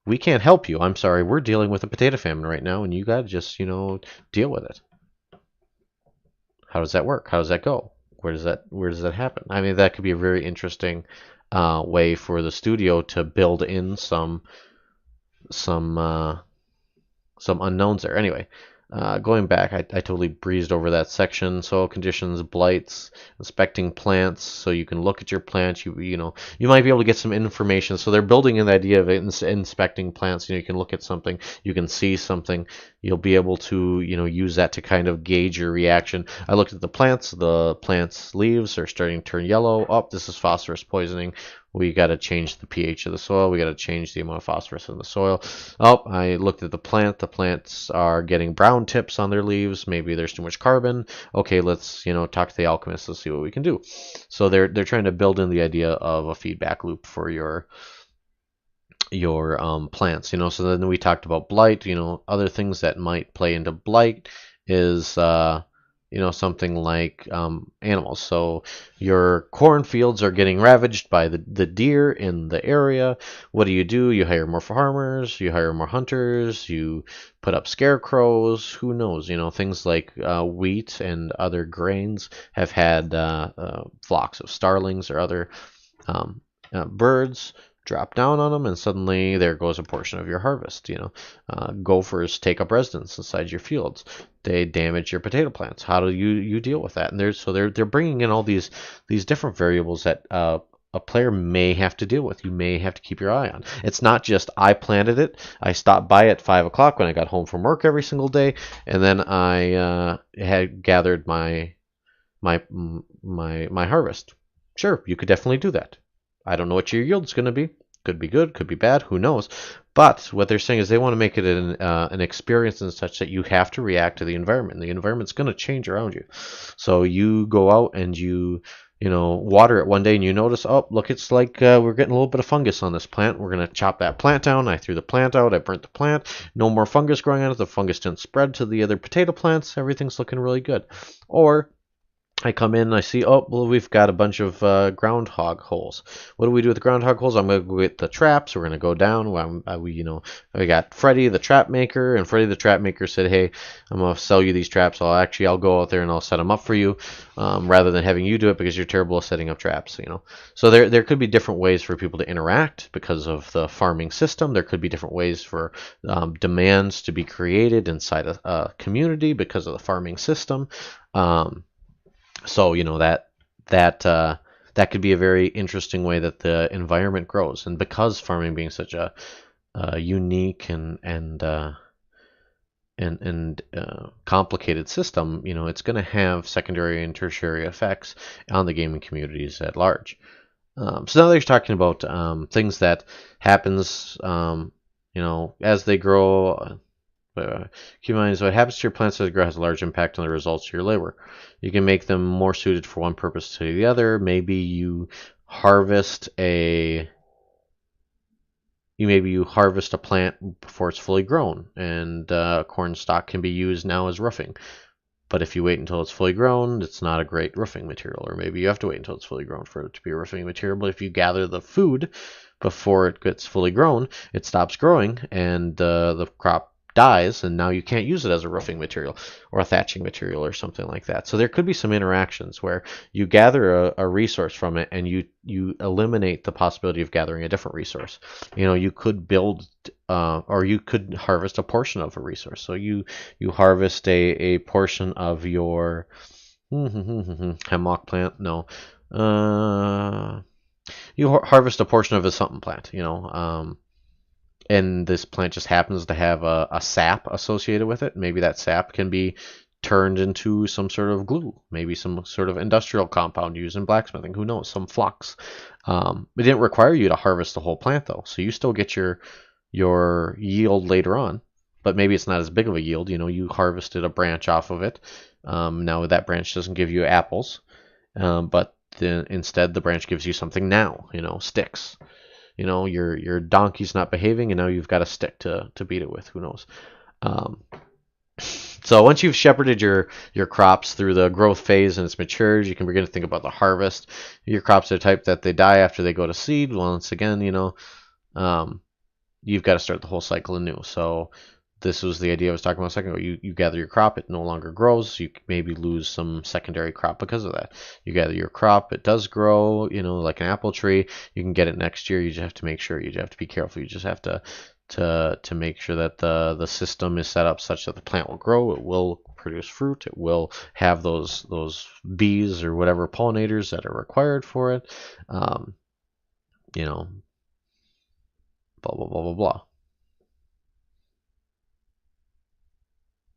We can't help you. I'm sorry. We're dealing with a potato famine right now, and you got to just deal with it. How does that work? How does that go? Where does that happen? I mean, that could be a very interesting way for the studio to build in some unknowns there. Anyway, going back, I totally breezed over that section. Soil conditions, blights, inspecting plants, so you can look at your plants. You might be able to get some information. So they're building in the idea of inspecting plants. You can look at something, you can see something. You'll be able to use that to kind of gauge your reaction. I looked at the plants. The plants' leaves are starting to turn yellow. Oh, this is phosphorus poisoning. We got to change the pH of the soil. We got to change the amount of phosphorus in the soil. Oh, I looked at the plant. The plants are getting brown tips on their leaves. Maybe there's too much carbon. Okay, let's talk to the alchemist. Let's see what we can do. So they're trying to build in the idea of a feedback loop for your plants. So then we talked about blight. Other things that might play into blight is something like animals. So your cornfields are getting ravaged by the deer in the area. What do? You hire more farmers, you hire more hunters, you put up scarecrows. Who knows? Things like wheat and other grains have had flocks of starlings or other birds drop down on them, and suddenly there goes a portion of your harvest. Gophers take up residence inside your fields. They damage your potato plants. How do you deal with that? And they're bringing in all these different variables that a player may have to deal with. You may have to keep your eye on. It's not just I planted it. I stopped by at 5 o'clock when I got home from work every single day, and then I had gathered my harvest. Sure, you could definitely do that. I don't know what your yield's going to be. Could be good, could be bad, who knows. But what they're saying is they want to make it an experience and such that you have to react to the environment. The environment's going to change around you. So you go out and you water it one day and you notice, oh, look, it's like we're getting a little bit of fungus on this plant. We're going to chop that plant down. I threw the plant out. I burnt the plant. No more fungus growing on it. The fungus didn't spread to the other potato plants. Everything's looking really good. Or I come in and I see, oh, well, we've got a bunch of groundhog holes. What do we do with the groundhog holes? I'm going to go get the traps. We're going to go down. We got Freddy the trap maker, and Freddy the trap maker said, hey, I'm going to sell you these traps. I'll go out there and I'll set them up for you, rather than having you do it because you're terrible at setting up traps. So there could be different ways for people to interact because of the farming system. There could be different ways for demands to be created inside a community because of the farming system. So that could be a very interesting way that the environment grows, and because farming being such a unique and complicated system, it's going to have secondary and tertiary effects on the gaming communities at large. So now they're talking about things that happens, as they grow. keep in mind, what happens to your plants as they grow has a large impact on the results of your labor. You can make them more suited for one purpose to the other. Maybe you harvest a plant before it's fully grown, and corn stalk can be used now as roofing. But if you wait until it's fully grown, it's not a great roofing material. Or maybe you have to wait until it's fully grown for it to be a roofing material. But if you gather the food before it gets fully grown, it stops growing and the crop dies, and now you can't use it as a roofing material or a thatching material or something like that. So there could be some interactions where you gather a resource from it and you eliminate the possibility of gathering a different resource. You could build or you could harvest a portion of a resource. So you harvest a portion of your hemlock plant. No. You harvest a portion of a something plant, and this plant just happens to have a sap associated with it. Maybe that sap can be turned into some sort of glue, maybe some sort of industrial compound used in blacksmithing. Who knows? Some flux. It didn't require you to harvest the whole plant though, so you still get your yield later on, but maybe it's not as big of a yield. You harvested a branch off of it. Now that branch doesn't give you apples, but instead the branch gives you something now. Sticks. Your donkey's not behaving, and now you've got a stick to beat it with. Who knows? So once you've shepherded your crops through the growth phase and it's matured, you can begin to think about the harvest. Your crops are the type that they die after they go to seed. Once again, you've got to start the whole cycle anew. So this was the idea I was talking about a second ago. You gather your crop, it no longer grows. You maybe lose some secondary crop because of that. You gather your crop, it does grow, like an apple tree. You can get it next year. You just have to make sure. You just have to be careful. You just have to make sure that the system is set up such that the plant will grow. It will produce fruit. It will have those bees or whatever pollinators that are required for it. Blah blah blah blah blah.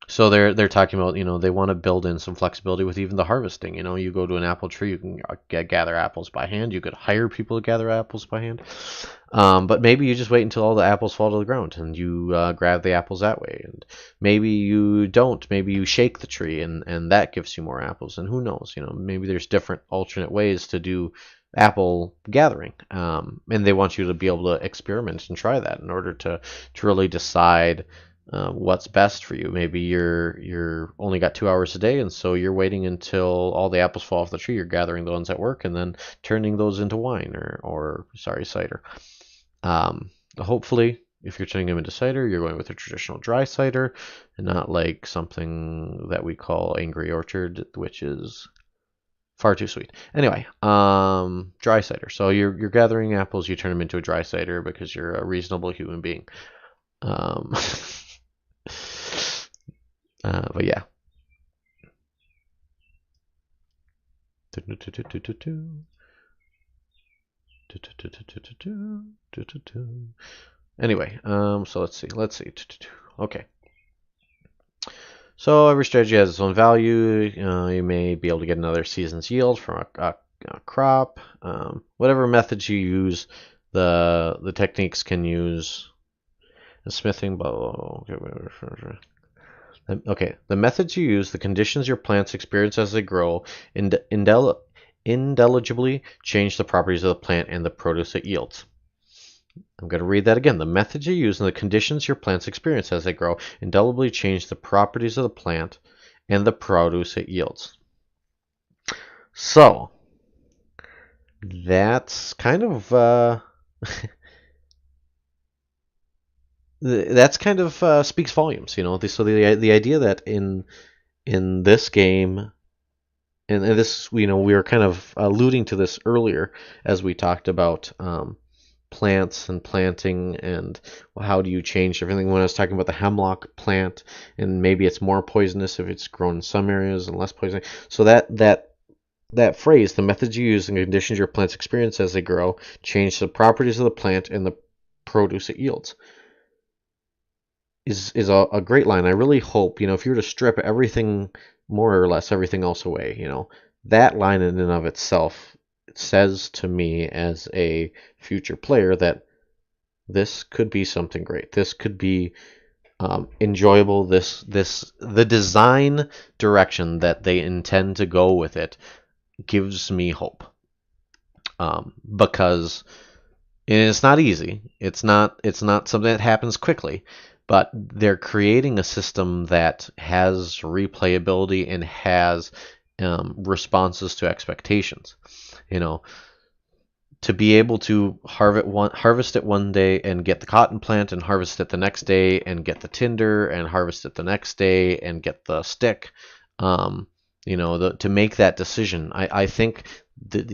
So they're talking about, they want to build in some flexibility with even the harvesting. You go to an apple tree, you can gather apples by hand. You could hire people to gather apples by hand. But maybe you just wait until all the apples fall to the ground and you grab the apples that way. And maybe you don't. Maybe you shake the tree and that gives you more apples. And who knows? Maybe there's different alternate ways to do apple gathering. And they want you to be able to experiment and try that in order to really decide what's best for you. Maybe you're only got 2 hours a day, and so you're waiting until all the apples fall off the tree. You're gathering the ones at work and then turning those into wine or cider. Hopefully, if you're turning them into cider, you're going with a traditional dry cider and not like something that we call Angry Orchard, which is far too sweet. Anyway, dry cider. So you're gathering apples, you turn them into a dry cider because you're a reasonable human being. But yeah. Anyway, so let's see. Okay. So every strategy has its own value. You may be able to get another season's yield from a crop. Whatever methods you use, the techniques can use. The smithing, okay. The methods you use, the conditions your plants experience as they grow, indelibly change the properties of the plant and the produce it yields. I'm going to read that again. The methods you use and the conditions your plants experience as they grow indelibly change the properties of the plant and the produce it yields. So, that's kind of... that's kind of speaks volumes, So the idea that in this game, and this, we were kind of alluding to this earlier as we talked about plants and planting and how do you change everything. When I was talking about the hemlock plant, and maybe it's more poisonous if it's grown in some areas and less poisonous. So that phrase, the methods you use and conditions your plants experience as they grow, change the properties of the plant and the produce it yields. Is a great line. I really hope, if you were to strip everything, more or less everything else away, that line in and of itself says to me as a future player that this could be something great. This could be enjoyable the design direction that they intend to go with it gives me hope. Because and it's not easy. It's not something that happens quickly, but they're creating a system that has replayability and has responses to expectations. You know, to be able to harvest it one day and get the cotton plant, and harvest it the next day and get the tinder, and harvest it the next day and get the stick. Um, to make that decision, I think that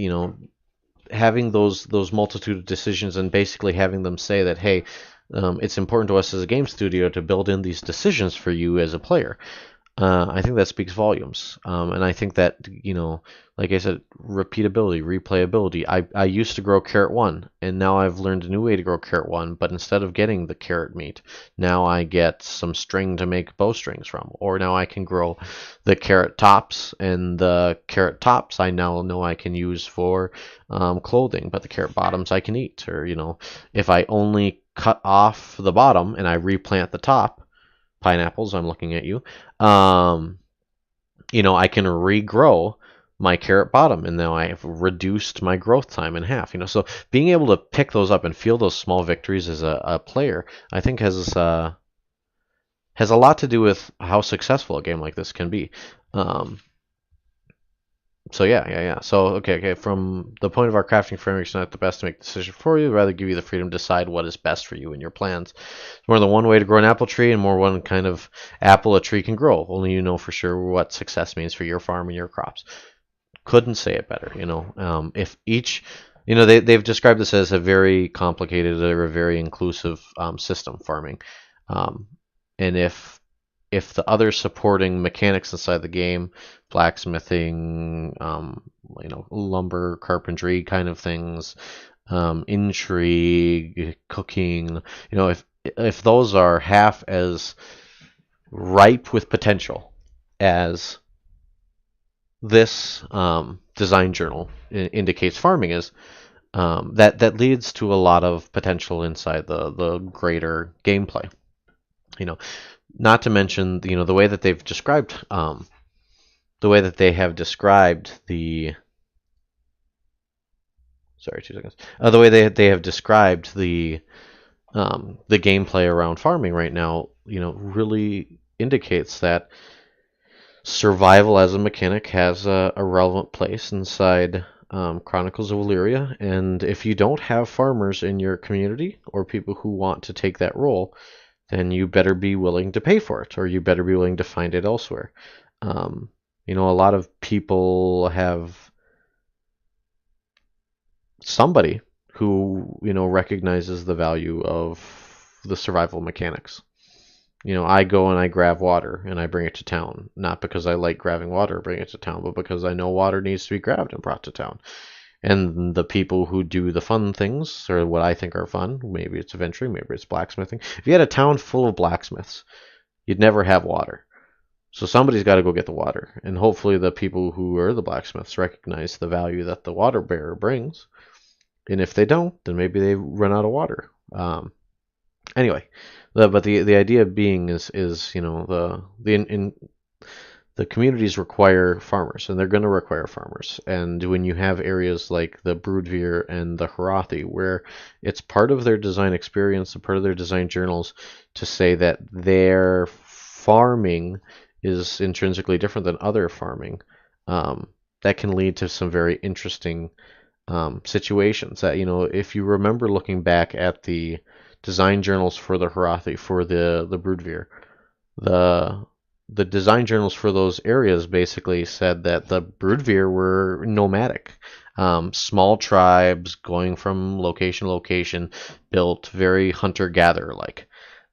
having those multitude of decisions, and basically having them say that, hey, it's important to us as a game studio to build in these decisions for you as a player. I think that speaks volumes. And I think that, like I said, repeatability, replayability. I used to grow carrot 1, and now I've learned a new way to grow carrot 1, but instead of getting the carrot meat, now I get some string to make bowstrings from. Or now I can grow the carrot tops, and the carrot tops I now know I can use for clothing, but the carrot bottoms I can eat. Or, if I only cut off the bottom and I replant the top, pineapples, I'm looking at you. I can regrow my carrot bottom, and now I have reduced my growth time in half. So being able to pick those up and feel those small victories as a player, I think has a lot to do with how successful a game like this can be. So yeah. So okay. From the point of our crafting framework, it's not the best to make the decision for you. Rather, give you the freedom to decide what is best for you and your plans. There's more than one way to grow an apple tree, and more one kind of apple a tree can grow. Only you know for sure what success means for your farm and your crops. Couldn't say it better. If each, they've described this as a very complicated or a very inclusive system farming, and if the other supporting mechanics inside the game, blacksmithing, lumber, carpentry kind of things, intrigue, cooking, if those are half as ripe with potential as this design journal indicates farming is, that leads to a lot of potential inside the greater gameplay. Not to mention, the way that they've described, the way that they have described the. Sorry, 2 seconds. The way they have described the gameplay around farming right now, really indicates that survival as a mechanic has a relevant place inside Chronicles of Elyria, and if you don't have farmers in your community or people who want to take that role, then you better be willing to pay for it, or you better be willing to find it elsewhere. A lot of people have somebody who, recognizes the value of the survival mechanics. I go and I grab water and I bring it to town, not because I like grabbing water, bring it to town, but because I know water needs to be grabbed and brought to town. And the people who do the fun things, or what I think are fun, maybe it's adventuring, maybe it's blacksmithing. If you had a town full of blacksmiths, you'd never have water. So somebody's got to go get the water. And hopefully the people who are the blacksmiths recognize the value that the water bearer brings. And if they don't, then maybe they run out of water. Anyway, but the idea being is the communities require farmers, and they're going to require farmers. And when you have areas like the Broodveer and the Harathi, where it's part of their design experience, a part of their design journals, to say that their farming is intrinsically different than other farming, that can lead to some very interesting situations. That, if you remember looking back at the design journals for the Harathi, for the Broodveer, the design journals for those areas basically said that the Broodveer were nomadic. Small tribes going from location to location, built very hunter-gatherer like.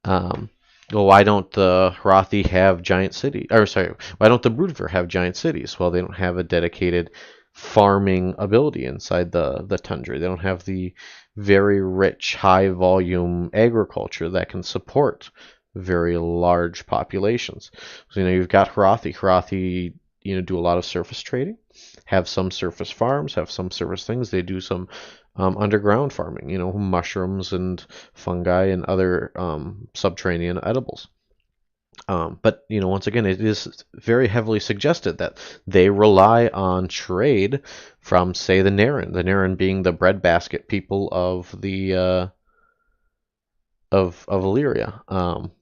Well, why don't the Harathi have giant cities? Or sorry, why don't the Broodveer have giant cities? Well, they don't have a dedicated farming ability inside the tundra. They don't have the very rich, high-volume agriculture that can support very large populations. So, you've got Harathi. Harathi, do a lot of surface trading, have some surface farms, have some surface things. They do some underground farming, mushrooms and fungi and other subterranean edibles. But once again, it is very heavily suggested that they rely on trade from, say, the Naren being the breadbasket people of the of Elyria.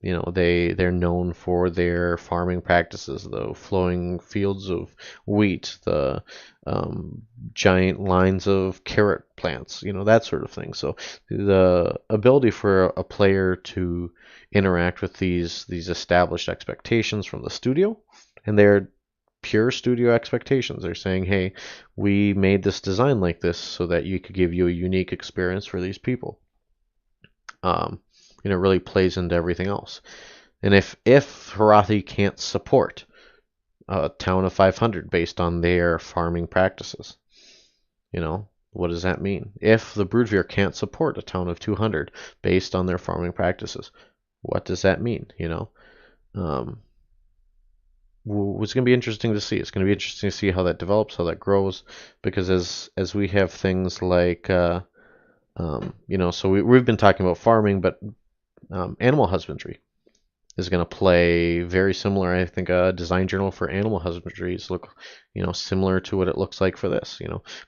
They're known for their farming practices, the flowing fields of wheat, the giant lines of carrot plants, that sort of thing. So the ability for a player to interact with these established expectations from the studio, and they're pure studio expectations. They're saying, hey, we made this design like this so that you could give you a unique experience for these people. Um, really plays into everything else. And if Harathi can't support a town of 500 based on their farming practices, what does that mean? If the Broodveer can't support a town of 200 based on their farming practices, what does that mean? Um, it's going to be interesting to see. It's going to be interesting to see how that develops, how that grows, because as we have things like so we've been talking about farming, but animal husbandry is going to play very similar. I think a design journal for animal husbandry is similar to what it looks like for this.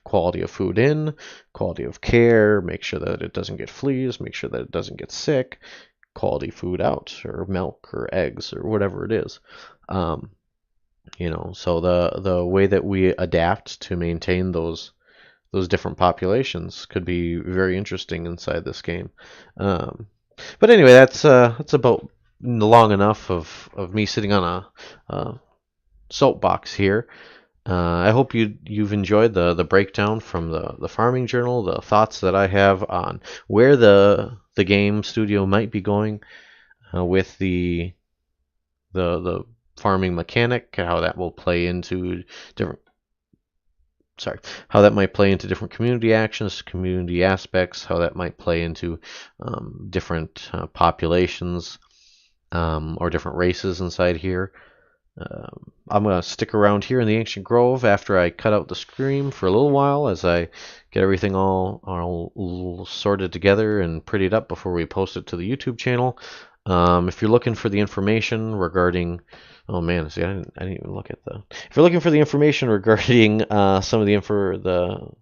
Quality of food in, quality of care, make sure that it doesn't get fleas, make sure that it doesn't get sick, quality food out, or milk or eggs or whatever it is. So the way that we adapt to maintain those different populations could be very interesting inside this game. But anyway, that's about long enough of me sitting on a soapbox here. I hope you've enjoyed the breakdown from the farming journal, the thoughts that I have on where the game studio might be going with the farming mechanic, how that will play into different how that might play into different community actions, community aspects, how that might play into different populations or different races inside here. I'm going to stick around here in the Ancient Grove after I cut out the stream for a little while as I get everything all sorted together and prettied up before we post it to the YouTube channel. If you're looking for the information regarding, oh man, see, I didn't even look at the. If you're looking for the information regarding some of the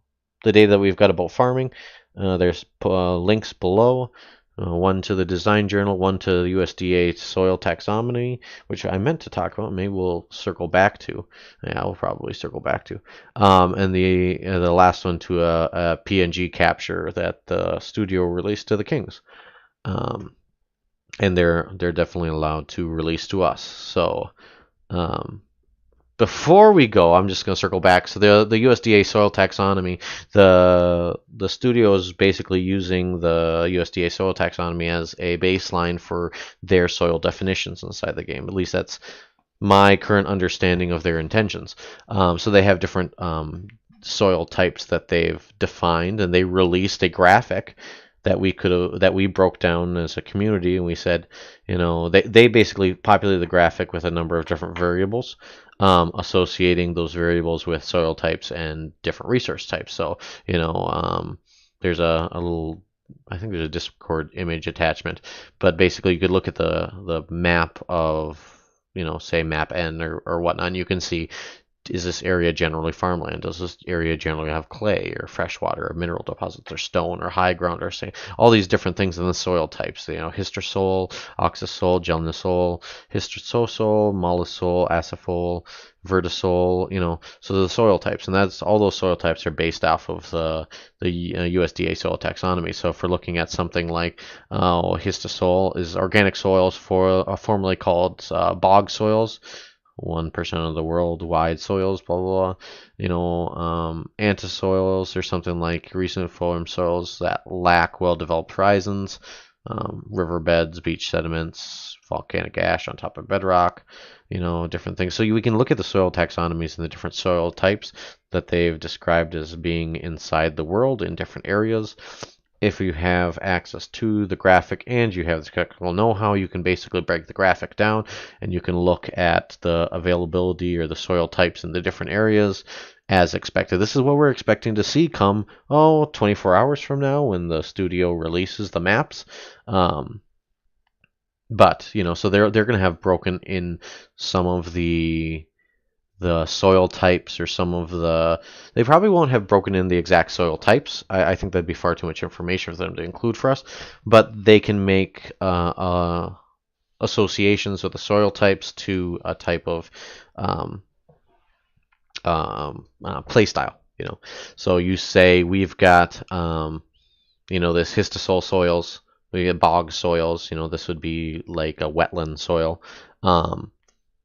data that we've got about farming, there's links below. One to the design journal, one to the USDA soil taxonomy, which I meant to talk about. Maybe we'll circle back to. Yeah, we'll probably circle back to. And the last one to a PNG capture that the studio released to the Kings. And they're definitely allowed to release to us. So before we go, I'm just going to circle back. So the USDA soil taxonomy, the studio is basically using the USDA soil taxonomy as a baseline for their soil definitions inside the game. At least that's my current understanding of their intentions. So they have different soil types that they've defined, and they released a graphic that we broke down as a community, and we said, they basically populated the graphic with a number of different variables, associating those variables with soil types and different resource types. So, there's a little, I think there's a Discord image attachment, but basically you could look at the map of, say map N or whatnot, and you can see, is this area generally farmland? Does this area generally have clay or freshwater or mineral deposits or stone or high ground or say all these different things in the soil types? Hystrosol, oxisol, gelnisol, histosol, mollisol, acifol, vertisol. So the soil types, and that's all those soil types are based off of the USDA soil taxonomy. So if we're looking at something like histosol is organic soils formerly called bog soils. 1% of the worldwide soils, blah blah blah. Antisoils or something like recent soils that lack well-developed horizons, riverbeds, beach sediments, volcanic ash on top of bedrock, different things. So we can look at the soil taxonomies and the different soil types that they've described as being inside the world in different areas. If you have access to the graphic and you have the technical know-how, you can basically break the graphic down and you can look at the availability or the soil types in the different areas as expected. This is what we're expecting to see come 24 hours from now when the studio releases the maps. But so they're going to have broken in some of the soil types, or some of they probably won't have broken in the exact soil types. I think that'd be far too much information for them to include for us, but they can make associations with the soil types to a type of um, play style. So you say we've got this histosol soils, we get bog soils. This would be like a wetland soil. um,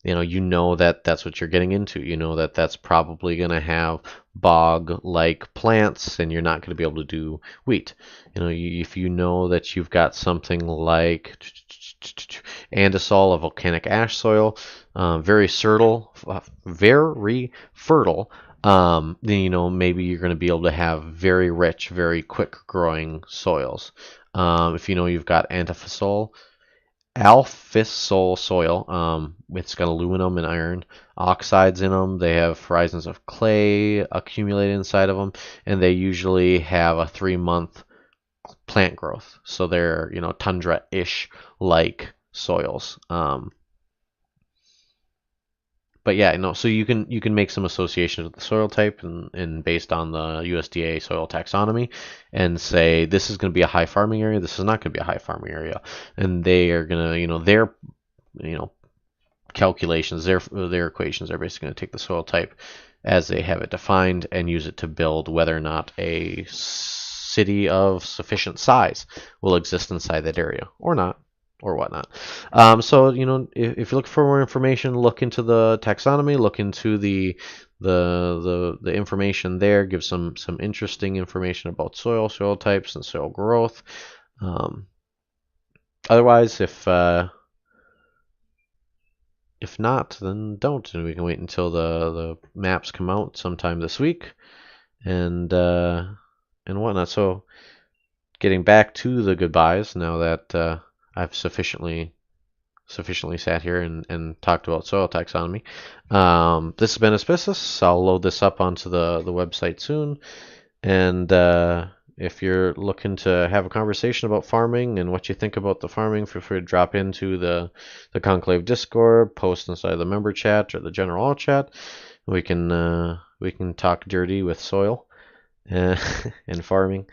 that that's what you're getting into. That that's probably going to have bog-like plants, and you're not going to be able to do wheat. If you know that you've got something like andesol, a volcanic ash soil, very fertile, then maybe you're going to be able to have very rich, very quick growing soils. If you've got antifisol, alfisol soil. It's got aluminum and iron oxides in them. They have horizons of clay accumulated inside of them, and they usually have a 3-month plant growth. So they're tundra-ish like soils. But yeah, so you can make some associations with the soil type, and based on the USDA soil taxonomy, and say this is going to be a high farming area, this is not going to be a high farming area, and they are going to their calculations, their equations are basically going to take the soil type as they have it defined and use it to build whether or not a city of sufficient size will exist inside that area or not, or whatnot. So if you look for more information, look into the taxonomy, look into the information there. Give some interesting information about soil types, and soil growth. Otherwise, if not, then don't, and we can wait until the maps come out sometime this week, and whatnot. So, getting back to the goodbyes, now that I've sufficiently sat here and talked about soil taxonomy. This has been Asbestos. I'll load this up onto the website soon, and if you're looking to have a conversation about farming and what you think about the farming, feel free to drop into the Conclave Discord, post inside the member chat or the general chat. We can talk dirty with soil and farming.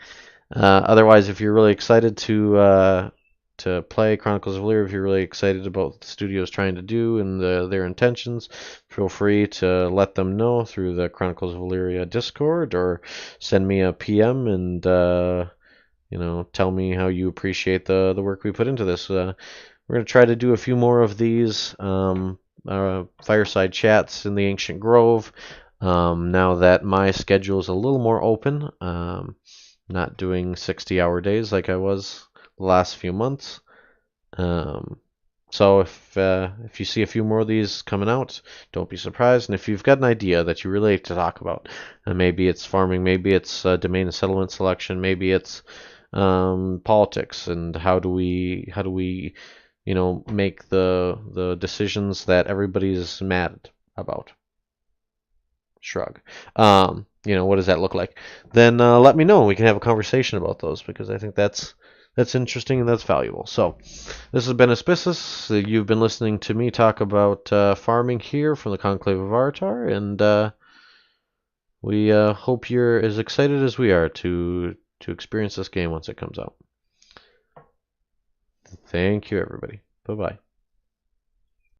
Otherwise, if you're really excited to play Chronicles of Elyria, if you're really excited about what the studio is trying to do and their intentions, feel free to let them know through the Chronicles of Elyria Discord, or send me a PM and tell me how you appreciate the work we put into this. We're going to try to do a few more of these fireside chats in the Ancient Grove, now that my schedule is a little more open. Not doing 60-hour days like I was the last few months. So if you see a few more of these coming out, don't be surprised. And if you've got an idea that you really like to talk about, and maybe it's farming, maybe it's domain and settlement selection, maybe it's politics, and how do we make the decisions that everybody's mad about. Shrug. What does that look like? Then let me know. We can have a conversation about those, because I think that's interesting and that's valuable. So this has been Asbestos. You've been listening to me talk about farming here from the Conclave of Artar, and we hope you're as excited as we are to experience this game once it comes out. Thank you, everybody. Bye-bye.